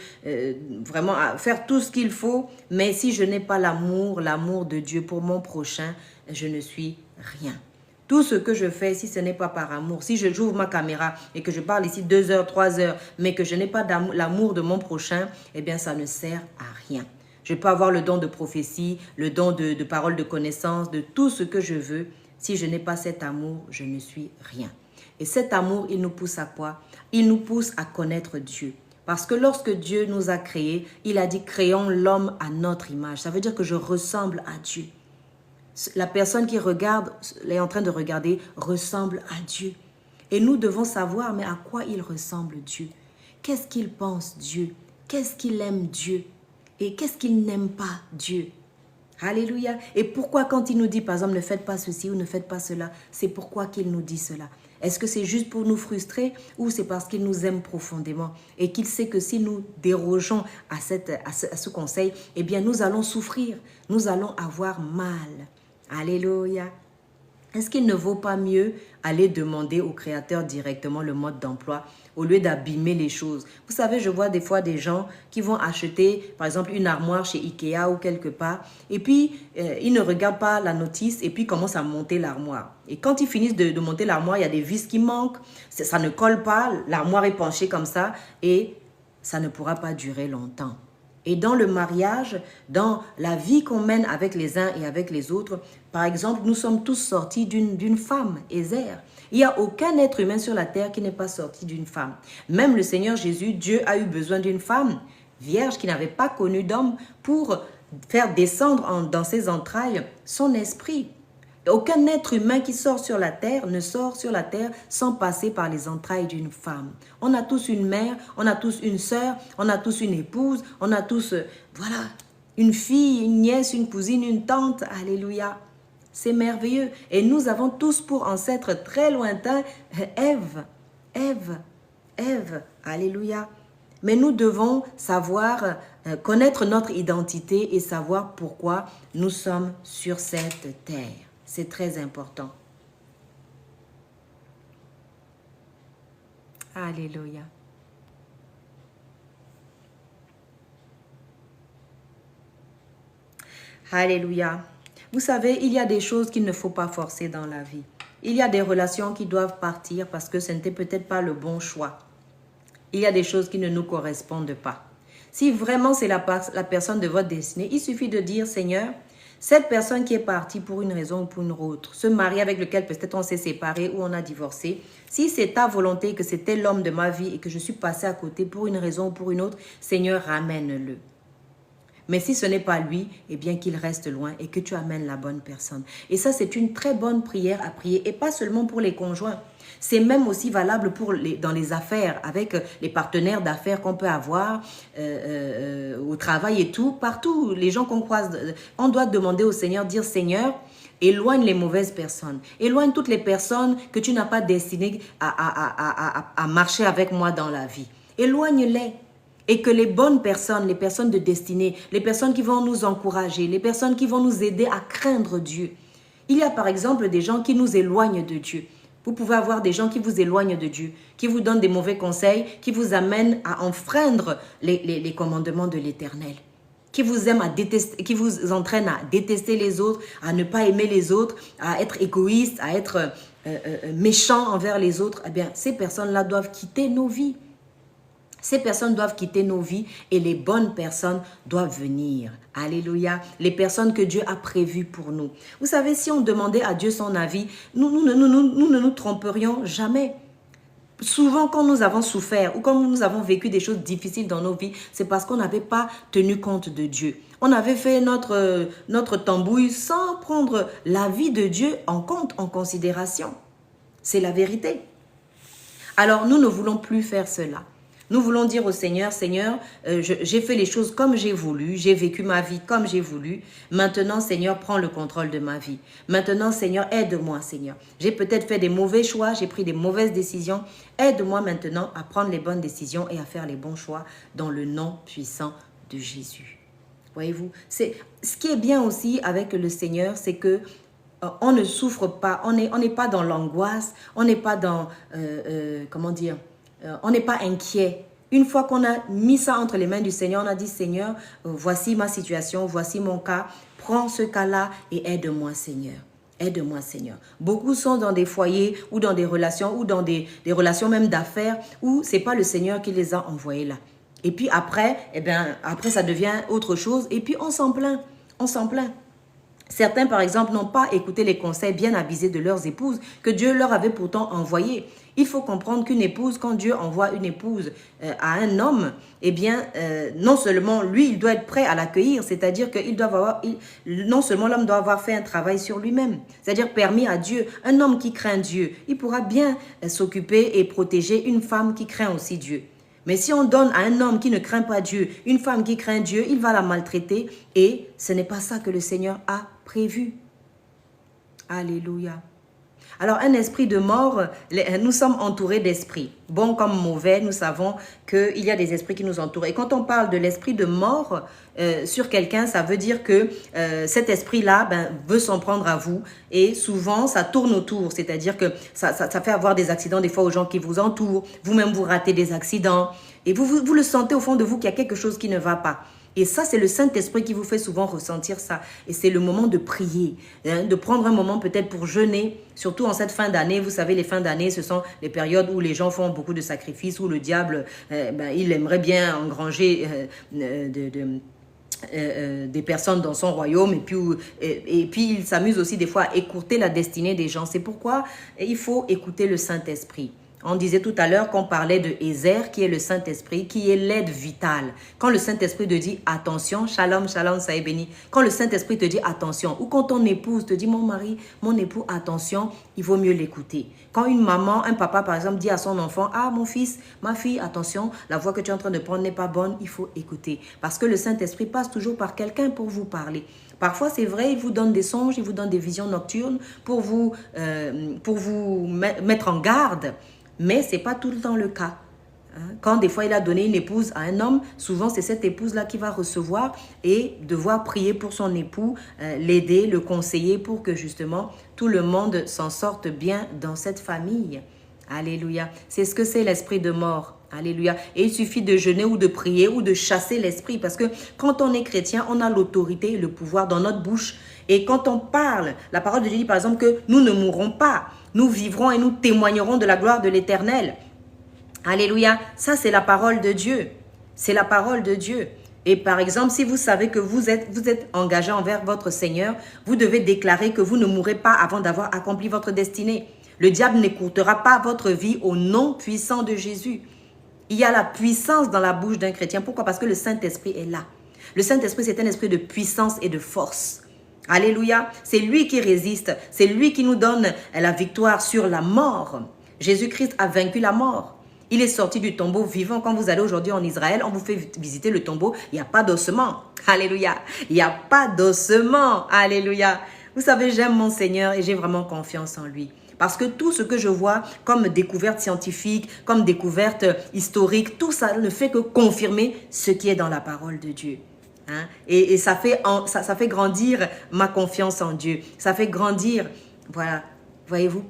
vraiment faire tout ce qu'il faut. Mais si je n'ai pas l'amour de Dieu pour mon prochain, je ne suis rien. Tout ce que je fais, si ce n'est pas par amour, si j'ouvre ma caméra et que je parle ici 2 heures, 3 heures, mais que je n'ai pas l'amour de mon prochain, eh bien ça ne sert à rien. Je peux avoir le don de prophétie, le don de parole de connaissance, de tout ce que je veux. Si je n'ai pas cet amour, je ne suis rien. Et cet amour, il nous pousse à quoi? Il nous pousse à connaître Dieu. Parce que lorsque Dieu nous a créés, il a dit « créons l'homme à notre image ». Ça veut dire que je ressemble à Dieu. La personne qui regarde, est en train de regarder, ressemble à Dieu. Et nous devons savoir, mais à quoi il ressemble Dieu? Qu'est-ce qu'il pense Dieu? Qu'est-ce qu'il aime Dieu? Et qu'est-ce qu'il n'aime pas Dieu? Alléluia. Et pourquoi quand il nous dit, par exemple, ne faites pas ceci ou ne faites pas cela, c'est pourquoi qu'il nous dit cela? Est-ce que c'est juste pour nous frustrer ou c'est parce qu'il nous aime profondément et qu'il sait que si nous dérogeons à ce conseil, eh bien nous allons souffrir, nous allons avoir mal. Alléluia. Est-ce qu'il ne vaut pas mieux aller demander au Créateur directement le mode d'emploi au lieu d'abîmer les choses? Vous savez, je vois des fois des gens qui vont acheter, par exemple, une armoire chez Ikea ou quelque part, et puis ils ne regardent pas la notice et puis commencent à monter l'armoire. Et quand ils finissent de monter l'armoire, il y a des vis qui manquent, ça ne colle pas, l'armoire est penchée comme ça et ça ne pourra pas durer longtemps. Et dans le mariage, dans la vie qu'on mène avec les uns et avec les autres, par exemple, nous sommes tous sortis d'une femme, Ézère. Il n'y a aucun être humain sur la terre qui n'est pas sorti d'une femme. Même le Seigneur Jésus, Dieu a eu besoin d'une femme vierge qui n'avait pas connu d'homme pour faire descendre dans ses entrailles son esprit. Aucun être humain qui sort sur la terre ne sort sur la terre sans passer par les entrailles d'une femme. On a tous une mère, on a tous une sœur, on a tous une épouse, on a tous, voilà, une fille, une nièce, une cousine, une tante. Alléluia. C'est merveilleux. Et nous avons tous pour ancêtre très lointain Ève. Alléluia. Mais nous devons savoir connaître notre identité et savoir pourquoi nous sommes sur cette terre. C'est très important. Alléluia. Alléluia. Vous savez, il y a des choses qu'il ne faut pas forcer dans la vie. Il y a des relations qui doivent partir parce que ce n'était peut-être pas le bon choix. Il y a des choses qui ne nous correspondent pas. Si vraiment c'est la personne de votre destinée, il suffit de dire, Seigneur, Cette personne qui est partie pour une raison ou pour une autre, ce mari avec lequel peut-être on s'est séparé ou on a divorcé, si c'est ta volonté que c'était l'homme de ma vie et que je suis passée à côté pour une raison ou pour une autre, Seigneur, ramène-le. Mais si ce n'est pas lui, eh bien qu'il reste loin et que tu amènes la bonne personne. Et ça, c'est une très bonne prière à prier. Et pas seulement pour les conjoints. C'est même aussi valable dans les affaires, avec les partenaires d'affaires qu'on peut avoir au travail et tout. Partout, les gens qu'on croise, on doit demander au Seigneur, dire Seigneur, éloigne les mauvaises personnes. Éloigne toutes les personnes que tu n'as pas destinées à marcher avec moi dans la vie. Éloigne-les. Et que les bonnes personnes, les personnes de destinée, les personnes qui vont nous encourager, les personnes qui vont nous aider à craindre Dieu. Il y a par exemple des gens qui nous éloignent de Dieu. Vous pouvez avoir des gens qui vous éloignent de Dieu, qui vous donnent des mauvais conseils, qui vous amènent à enfreindre les commandements de l'Éternel, qui vous aiment à détester, qui vous entraînent à détester les autres, à ne pas aimer les autres, à être égoïste, à être méchant envers les autres. Eh bien, ces personnes-là doivent quitter nos vies. Ces personnes doivent quitter nos vies et les bonnes personnes doivent venir. Alléluia. Les personnes que Dieu a prévues pour nous. Vous savez, si on demandait à Dieu son avis, nous ne nous tromperions jamais. Souvent, quand nous avons souffert ou quand nous avons vécu des choses difficiles dans nos vies, c'est parce qu'on n'avait pas tenu compte de Dieu. On avait fait notre tambouille sans prendre l'avis de Dieu en compte, en considération. C'est la vérité. Alors, nous ne voulons plus faire cela. Nous voulons dire au Seigneur, Seigneur, j'ai fait les choses comme j'ai voulu, j'ai vécu ma vie comme j'ai voulu. Maintenant, Seigneur, prends le contrôle de ma vie. Maintenant, Seigneur, aide-moi, Seigneur. J'ai peut-être fait des mauvais choix, j'ai pris des mauvaises décisions. Aide-moi maintenant à prendre les bonnes décisions et à faire les bons choix dans le nom puissant de Jésus. Voyez-vous, ce qui est bien aussi avec le Seigneur, c'est que on ne souffre pas, on n'est pas dans l'angoisse, on n'est pas dans, comment dire, on n'est pas inquiet. Une fois qu'on a mis ça entre les mains du Seigneur, on a dit, Seigneur, voici ma situation, voici mon cas, prends ce cas-là et aide-moi, Seigneur. Aide-moi, Seigneur. Beaucoup sont dans des foyers ou dans des relations ou dans des relations même d'affaires où ce n'est pas le Seigneur qui les a envoyés là. Et puis après, après ça devient autre chose et puis on s'en plaint. On s'en plaint. Certains, par exemple, n'ont pas écouté les conseils bien avisés de leurs épouses que Dieu leur avait pourtant envoyés. Il faut comprendre qu'une épouse, quand Dieu envoie une épouse à un homme, eh bien, non seulement lui, il doit être prêt à l'accueillir, c'est-à-dire qu'il doit avoir, non seulement l'homme doit avoir fait un travail sur lui-même, c'est-à-dire permis à Dieu. Un homme qui craint Dieu, il pourra bien s'occuper et protéger une femme qui craint aussi Dieu. Mais si on donne à un homme qui ne craint pas Dieu, une femme qui craint Dieu, il va la maltraiter et ce n'est pas ça que le Seigneur a prévu. Alléluia. Alors, un esprit de mort, nous sommes entourés d'esprits. Bons comme mauvais, nous savons qu'il y a des esprits qui nous entourent. Et quand on parle de l'esprit de mort sur quelqu'un, ça veut dire que cet esprit-là veut s'en prendre à vous. Et souvent, ça tourne autour. C'est-à-dire que ça fait avoir des accidents des fois aux gens qui vous entourent. Vous-même, vous ratez des accidents. Et vous le sentez au fond de vous qu'il y a quelque chose qui ne va pas. Et ça, c'est le Saint-Esprit qui vous fait souvent ressentir ça. Et c'est le moment de prier, de prendre un moment peut-être pour jeûner, surtout en cette fin d'année. Vous savez, les fins d'année, ce sont les périodes où les gens font beaucoup de sacrifices, où le diable, il aimerait bien engranger des personnes dans son royaume. Et puis, il s'amuse aussi des fois à écourter la destinée des gens. C'est pourquoi il faut écouter le Saint-Esprit. On disait tout à l'heure qu'on parlait de Ézer, qui est le Saint-Esprit, qui est l'aide vitale. Quand le Saint-Esprit te dit attention, shalom, shalom, ça est béni. Quand le Saint-Esprit te dit attention, ou quand ton épouse te dit mon mari, mon époux, attention, il vaut mieux l'écouter. Quand une maman, un papa par exemple dit à son enfant, ah mon fils, ma fille, attention, la voix que tu es en train de prendre n'est pas bonne, il faut écouter. Parce que le Saint-Esprit passe toujours par quelqu'un pour vous parler. Parfois, c'est vrai, il vous donne des songes, il vous donne des visions nocturnes pour vous mettre en garde. Mais ce n'est pas tout le temps le cas. Quand des fois il a donné une épouse à un homme, souvent c'est cette épouse-là qui va recevoir et devoir prier pour son époux, l'aider, le conseiller pour que justement tout le monde s'en sorte bien dans cette famille. Alléluia. C'est ce que c'est l'esprit de mort. Alléluia. Et il suffit de jeûner ou de prier ou de chasser l'esprit parce que quand on est chrétien, on a l'autorité et le pouvoir dans notre bouche. Et quand on parle, la parole de Dieu dit par exemple que nous ne mourrons pas. Nous vivrons et nous témoignerons de la gloire de l'Éternel. Alléluia. Ça, c'est la parole de Dieu. C'est la parole de Dieu. Et par exemple, si vous savez que vous êtes engagé envers votre Seigneur, vous devez déclarer que vous ne mourrez pas avant d'avoir accompli votre destinée. Le diable n'écoutera pas votre vie au nom puissant de Jésus. Il y a la puissance dans la bouche d'un chrétien. Pourquoi? Parce que le Saint-Esprit est là. Le Saint-Esprit, c'est un esprit de puissance et de force. Alléluia. C'est lui qui résiste. C'est lui qui nous donne la victoire sur la mort. Jésus-Christ a vaincu la mort. Il est sorti du tombeau vivant. Quand vous allez aujourd'hui en Israël, on vous fait visiter le tombeau. Il n'y a pas d'ossement. Alléluia. Il n'y a pas d'ossement. Alléluia. Vous savez, j'aime mon Seigneur et j'ai vraiment confiance en lui. Parce que tout ce que je vois comme découverte scientifique, comme découverte historique, tout ça ne fait que confirmer ce qui est dans la parole de Dieu. Hein? Et ça fait grandir ma confiance en Dieu. Ça fait grandir, voilà, voyez-vous.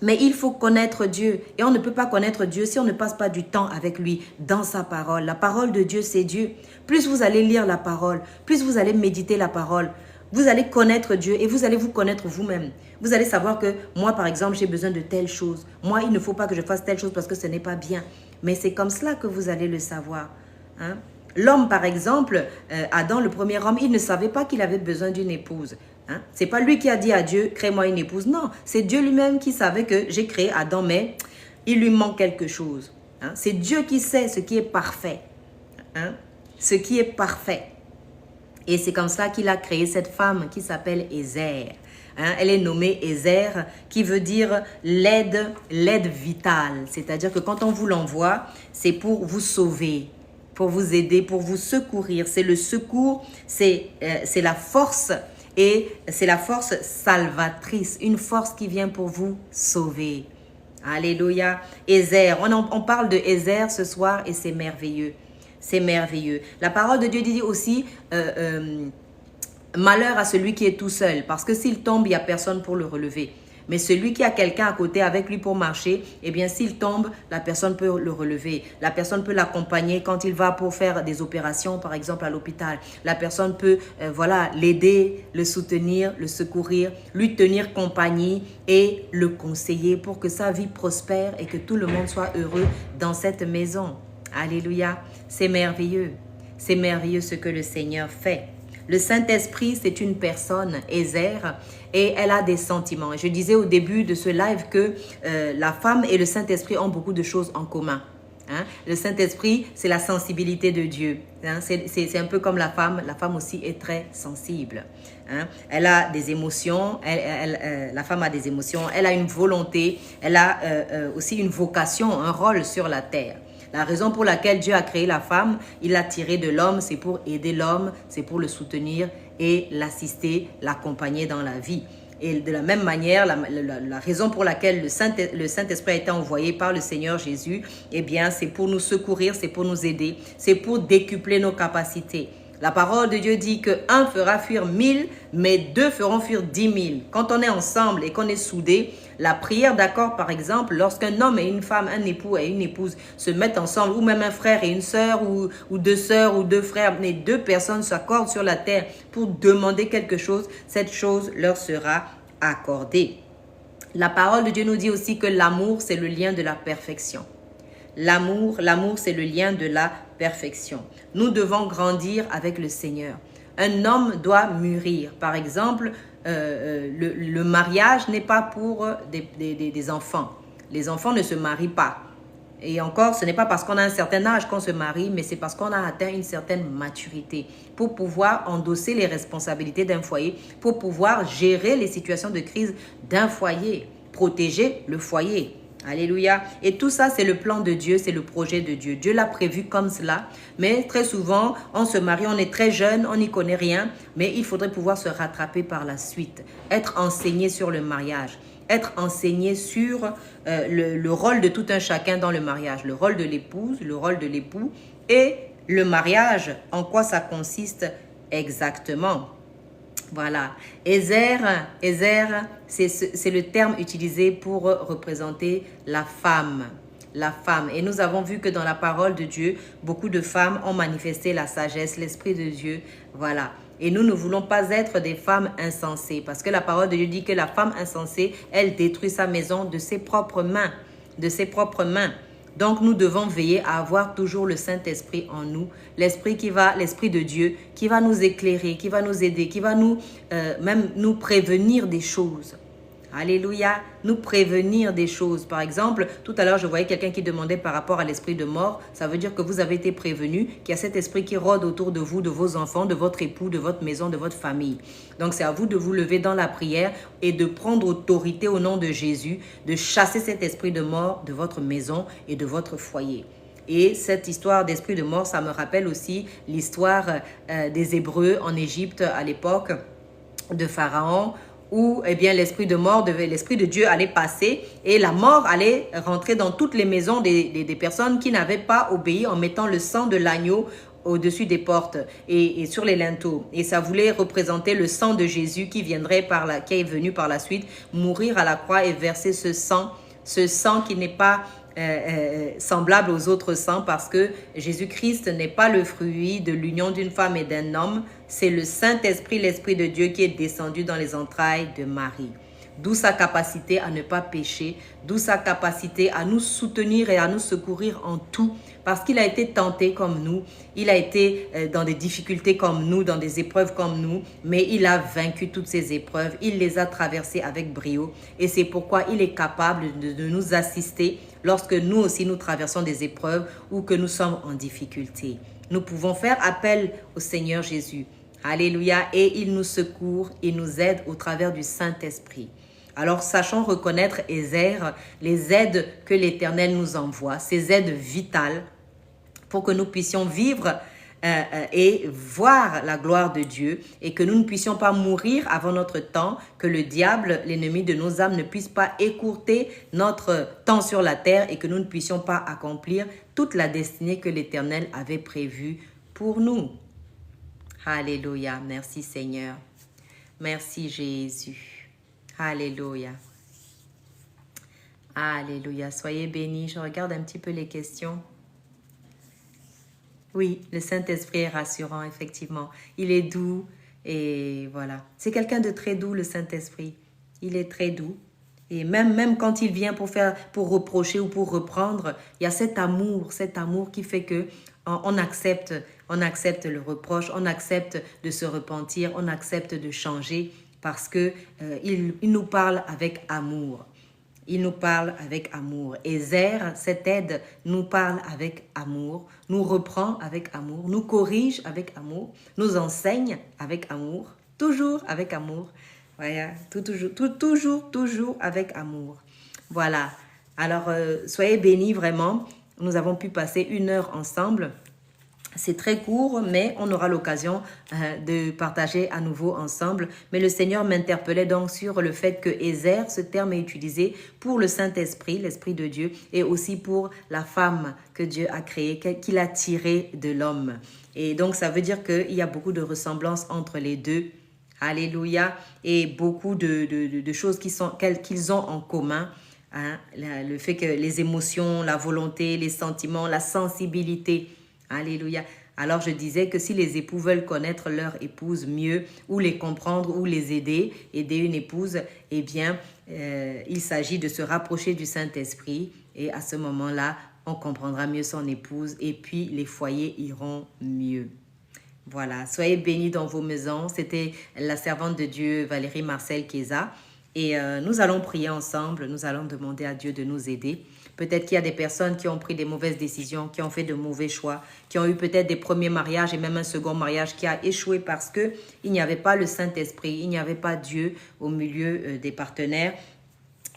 Mais il faut connaître Dieu. Et on ne peut pas connaître Dieu si on ne passe pas du temps avec lui dans sa parole. La parole de Dieu, c'est Dieu. Plus vous allez lire la parole, plus vous allez méditer la parole, vous allez connaître Dieu et vous allez vous connaître vous-même. Vous allez savoir que moi, par exemple, j'ai besoin de telle chose. Moi, il ne faut pas que je fasse telle chose parce que ce n'est pas bien. Mais c'est comme cela que vous allez le savoir. Hein? L'homme, par exemple, Adam, le premier homme, il ne savait pas qu'il avait besoin d'une épouse. Hein? Ce n'est pas lui qui a dit à Dieu, crée-moi une épouse. Non, c'est Dieu lui-même qui savait que j'ai créé Adam, mais il lui manque quelque chose. Hein? C'est Dieu qui sait ce qui est parfait. Hein? Ce qui est parfait. Et c'est comme ça qu'il a créé cette femme qui s'appelle Ézer. Hein, elle est nommée Ézer, qui veut dire l'aide vitale. C'est-à-dire que quand on vous l'envoie, c'est pour vous sauver, pour vous aider, pour vous secourir. C'est le secours, c'est la force et c'est la force salvatrice. Une force qui vient pour vous sauver. Alléluia. Ézer, on parle de Ézer ce soir et c'est merveilleux. C'est merveilleux. La parole de Dieu dit aussi, malheur à celui qui est tout seul, parce que s'il tombe, il n'y a personne pour le relever. Mais celui qui a quelqu'un à côté avec lui pour marcher, eh bien, s'il tombe, la personne peut le relever. La personne peut l'accompagner quand il va pour faire des opérations, par exemple à l'hôpital. La personne peut, voilà, l'aider, le soutenir, le secourir, lui tenir compagnie et le conseiller pour que sa vie prospère et que tout le monde soit heureux dans cette maison. Alléluia. C'est merveilleux. C'est merveilleux ce que le Seigneur fait. Le Saint-Esprit, c'est une personne, Ézer, et elle a des sentiments. Je disais au début de ce live que la femme et le Saint-Esprit ont beaucoup de choses en commun. Hein? Le Saint-Esprit, c'est la sensibilité de Dieu. Hein? C'est un peu comme la femme. La femme aussi est très sensible. Hein? Elle a des émotions. La femme a des émotions. Elle a une volonté. Elle a aussi une vocation, un rôle sur la terre. La raison pour laquelle Dieu a créé la femme, il l'a tirée de l'homme, c'est pour aider l'homme, c'est pour le soutenir et l'assister, l'accompagner dans la vie. Et de la même manière, la raison pour laquelle le Saint-Esprit a été envoyé par le Seigneur Jésus, eh bien, c'est pour nous secourir, c'est pour nous aider, c'est pour décupler nos capacités. La parole de Dieu dit que 1 fera fuir 1000, mais 2 feront fuir 10 000. Quand on est ensemble et qu'on est soudés, la prière d'accord, par exemple, lorsqu'un homme et une femme, un époux et une épouse se mettent ensemble, ou même un frère et une sœur, ou deux sœurs ou deux frères, les deux personnes s'accordent sur la terre pour demander quelque chose, cette chose leur sera accordée. La parole de Dieu nous dit aussi que l'amour, c'est le lien de la perfection. L'amour, c'est le lien de la perfection. Nous devons grandir avec le Seigneur. Un homme doit mûrir. Par exemple, le mariage n'est pas pour des enfants. Les enfants ne se marient pas. Et encore, ce n'est pas parce qu'on a un certain âge qu'on se marie, mais c'est parce qu'on a atteint une certaine maturité pour pouvoir endosser les responsabilités d'un foyer, pour pouvoir gérer les situations de crise d'un foyer, protéger le foyer. Alléluia. Et tout ça, c'est le plan de Dieu, c'est le projet de Dieu. Dieu l'a prévu comme cela. Mais très souvent, on se marie, on est très jeune, on n'y connaît rien. Mais il faudrait pouvoir se rattraper par la suite. Être enseigné sur le mariage. Être enseigné sur le rôle de tout un chacun dans le mariage. Le rôle de l'épouse, le rôle de l'époux. Et le mariage, en quoi ça consiste exactement. Voilà. Ézer, c'est le terme utilisé pour représenter la femme. La femme. Et nous avons vu que dans la parole de Dieu, beaucoup de femmes ont manifesté la sagesse, l'Esprit de Dieu. Voilà. Et nous ne voulons pas être des femmes insensées. Parce que la parole de Dieu dit que la femme insensée, elle détruit sa maison de ses propres mains. De ses propres mains. Donc, nous devons veiller à avoir toujours le Saint-Esprit en nous, l'Esprit de Dieu, qui va nous éclairer, qui va nous aider, qui va même nous prévenir des choses. Alléluia, nous prévenir des choses. Par exemple, tout à l'heure, je voyais quelqu'un qui demandait par rapport à l'esprit de mort. Ça veut dire que vous avez été prévenu qu'il y a cet esprit qui rôde autour de vous, de vos enfants, de votre époux, de votre maison, de votre famille. Donc, c'est à vous de vous lever dans la prière et de prendre autorité au nom de Jésus, de chasser cet esprit de mort de votre maison et de votre foyer. Et cette histoire d'esprit de mort, ça me rappelle aussi l'histoire des Hébreux en Égypte à l'époque de Pharaon, où l'esprit de mort, l'esprit de Dieu allait passer et la mort allait rentrer dans toutes les maisons des personnes qui n'avaient pas obéi en mettant le sang de l'agneau au-dessus des portes et sur les linteaux. Et ça voulait représenter le sang de Jésus qui est venu par la suite mourir à la croix et verser ce sang qui n'est pas semblable aux autres sangs, parce que Jésus-Christ n'est pas le fruit de l'union d'une femme et d'un homme, c'est le Saint-Esprit, l'Esprit de Dieu qui est descendu dans les entrailles de Marie. D'où sa capacité à ne pas pécher, d'où sa capacité à nous soutenir et à nous secourir en tout, parce qu'il a été tenté comme nous, il a été dans des difficultés comme nous, dans des épreuves comme nous, mais il a vaincu toutes ces épreuves, il les a traversées avec brio, et c'est pourquoi il est capable de nous assister lorsque nous aussi nous traversons des épreuves ou que nous sommes en difficulté. Nous pouvons faire appel au Seigneur Jésus. Alléluia, et il nous secourt et nous aide au travers du Saint-Esprit. Alors, sachons reconnaître les aides que l'Éternel nous envoie, ces aides vitales pour que nous puissions vivre et voir la gloire de Dieu et que nous ne puissions pas mourir avant notre temps, que le diable, l'ennemi de nos âmes, ne puisse pas écourter notre temps sur la terre et que nous ne puissions pas accomplir toute la destinée que l'Éternel avait prévue pour nous. Alléluia, merci Seigneur. Merci Jésus. Alléluia. Alléluia, soyez bénis. Je regarde un petit peu les questions. Oui, le Saint-Esprit est rassurant, effectivement. Il est doux et voilà. C'est quelqu'un de très doux, le Saint-Esprit. Il est très doux. Et même quand il vient pour reprocher ou pour reprendre, il y a cet amour qui fait que on accepte le reproche, on accepte de se repentir, on accepte de changer parce que il nous parle avec amour. Il nous parle avec amour. Et cette aide, nous parle avec amour, nous reprend avec amour, nous corrige avec amour, nous enseigne avec amour, toujours avec amour. Voilà, toujours avec amour. Voilà. Alors, soyez bénis vraiment. Nous avons pu passer 1 heure ensemble. C'est très court, mais on aura l'occasion de partager à nouveau ensemble. Mais le Seigneur m'interpellait donc sur le fait que Ézer, ce terme est utilisé pour le Saint-Esprit, l'Esprit de Dieu, et aussi pour la femme que Dieu a créée, qu'il a tirée de l'homme. Et donc, ça veut dire qu'il y a beaucoup de ressemblances entre les deux. Alléluia. Et beaucoup de choses qu'ils ont en commun. Hein? Le fait que les émotions, la volonté, les sentiments, la sensibilité. Alléluia. Alors je disais que si les époux veulent connaître leur épouse mieux ou les comprendre ou les aider une épouse, eh bien, il s'agit de se rapprocher du Saint-Esprit et à ce moment-là, on comprendra mieux son épouse et puis les foyers iront mieux. Voilà, soyez bénis dans vos maisons. C'était la servante de Dieu, Valérie Marcel Keza. Et nous allons prier ensemble, nous allons demander à Dieu de nous aider. Peut-être qu'il y a des personnes qui ont pris des mauvaises décisions, qui ont fait de mauvais choix, qui ont eu peut-être des premiers mariages et même un second mariage qui a échoué parce qu'il n'y avait pas le Saint-Esprit, il n'y avait pas Dieu au milieu des partenaires.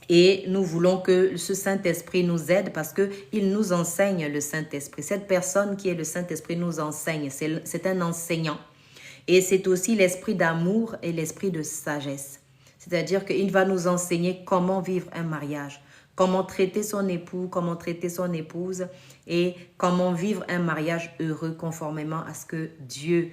Et nous voulons que ce Saint-Esprit nous aide parce qu'il nous enseigne le Saint-Esprit. Cette personne qui est le Saint-Esprit nous enseigne, c'est un enseignant. Et c'est aussi l'esprit d'amour et l'esprit de sagesse. C'est-à-dire qu'il va nous enseigner comment vivre un mariage, comment traiter son époux, comment traiter son épouse et comment vivre un mariage heureux conformément à ce que Dieu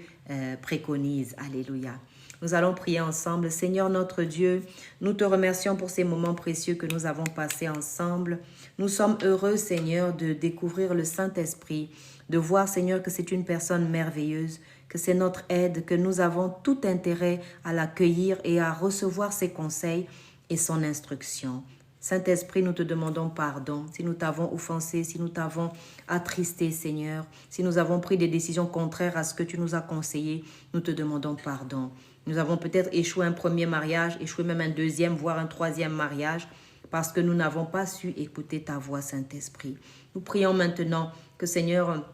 préconise. Alléluia. Nous allons prier ensemble. Seigneur notre Dieu, nous te remercions pour ces moments précieux que nous avons passés ensemble. Nous sommes heureux, Seigneur, de découvrir le Saint-Esprit, de voir, Seigneur, que c'est une personne merveilleuse, que c'est notre aide, que nous avons tout intérêt à l'accueillir et à recevoir ses conseils et son instruction. Saint-Esprit, nous te demandons pardon si nous t'avons offensé, si nous t'avons attristé, Seigneur, si nous avons pris des décisions contraires à ce que tu nous as conseillé, nous te demandons pardon. Nous avons peut-être échoué un premier mariage, échoué même un deuxième, voire un troisième mariage, parce que nous n'avons pas su écouter ta voix, Saint-Esprit. Nous prions maintenant que, Seigneur,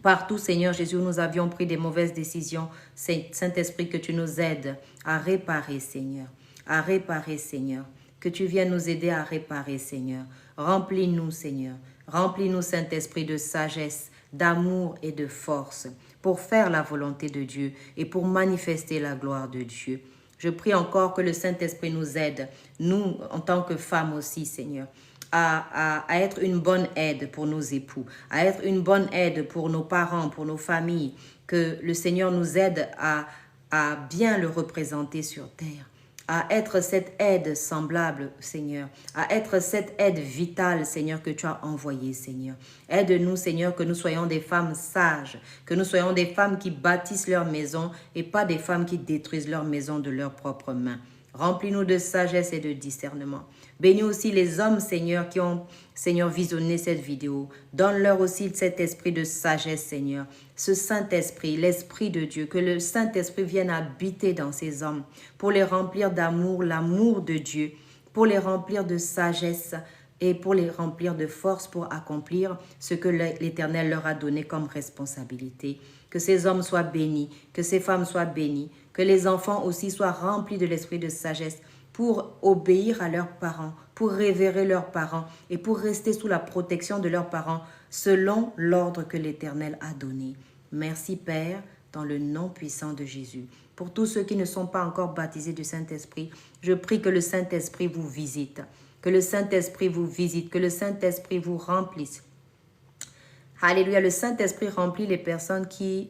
partout, Seigneur Jésus, où nous avions pris des mauvaises décisions, Saint-Esprit, que tu nous aides à réparer, Seigneur, à réparer, Seigneur. Que tu viennes nous aider à réparer, Seigneur. Remplis-nous, Seigneur. Remplis-nous, Saint-Esprit, de sagesse, d'amour et de force pour faire la volonté de Dieu et pour manifester la gloire de Dieu. Je prie encore que le Saint-Esprit nous aide, nous, en tant que femmes aussi, Seigneur, à être une bonne aide pour nos époux, à être une bonne aide pour nos parents, pour nos familles, que le Seigneur nous aide à bien le représenter sur terre, à être cette aide semblable, Seigneur, à être cette aide vitale, Seigneur, que tu as envoyée, Seigneur. Aide-nous, Seigneur, que nous soyons des femmes sages, que nous soyons des femmes qui bâtissent leur maison et pas des femmes qui détruisent leur maison de leurs propres mains. Remplis-nous de sagesse et de discernement. Bénis aussi les hommes, Seigneur, qui ont, Seigneur, visionné cette vidéo. Donne-leur aussi cet esprit de sagesse, Seigneur. Ce Saint-Esprit, l'Esprit de Dieu, que le Saint-Esprit vienne habiter dans ces hommes pour les remplir d'amour, l'amour de Dieu, pour les remplir de sagesse et pour les remplir de force pour accomplir ce que l'Éternel leur a donné comme responsabilité. Que ces hommes soient bénis, que ces femmes soient bénies, que les enfants aussi soient remplis de l'esprit de sagesse pour obéir à leurs parents, pour révérer leurs parents et pour rester sous la protection de leurs parents selon l'ordre que l'Éternel a donné. Merci Père, dans le nom puissant de Jésus. Pour tous ceux qui ne sont pas encore baptisés du Saint-Esprit, je prie que le Saint-Esprit vous visite, que le Saint-Esprit vous visite, que le Saint-Esprit vous remplisse. Alléluia, le Saint-Esprit remplit les personnes qui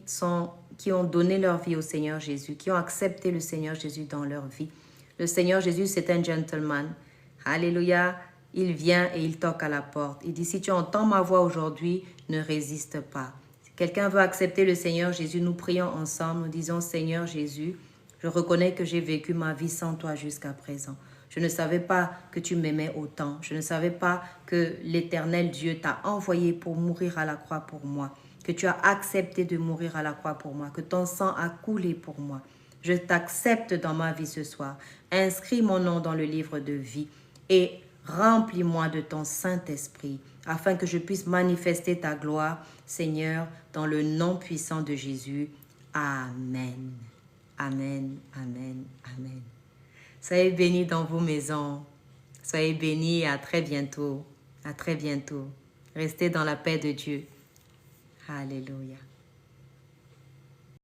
ont donné leur vie au Seigneur Jésus, qui ont accepté le Seigneur Jésus dans leur vie. Le Seigneur Jésus, c'est un gentleman. Alléluia, il vient et il toque à la porte. Il dit, si tu entends ma voix aujourd'hui, ne résiste pas. Si quelqu'un veut accepter le Seigneur Jésus, nous prions ensemble, nous disons, Seigneur Jésus, je reconnais que j'ai vécu ma vie sans toi jusqu'à présent. Je ne savais pas que tu m'aimais autant. Je ne savais pas que l'Éternel Dieu t'a envoyé pour mourir à la croix pour moi. Que tu as accepté de mourir à la croix pour moi. Que ton sang a coulé pour moi. Je t'accepte dans ma vie ce soir. Inscris mon nom dans le livre de vie et remplis-moi de ton Saint-Esprit afin que je puisse manifester ta gloire, Seigneur, dans le nom puissant de Jésus. Amen. Amen, amen, amen. Soyez bénis dans vos maisons. Soyez bénis et à très bientôt. À très bientôt. Restez dans la paix de Dieu. Alléluia.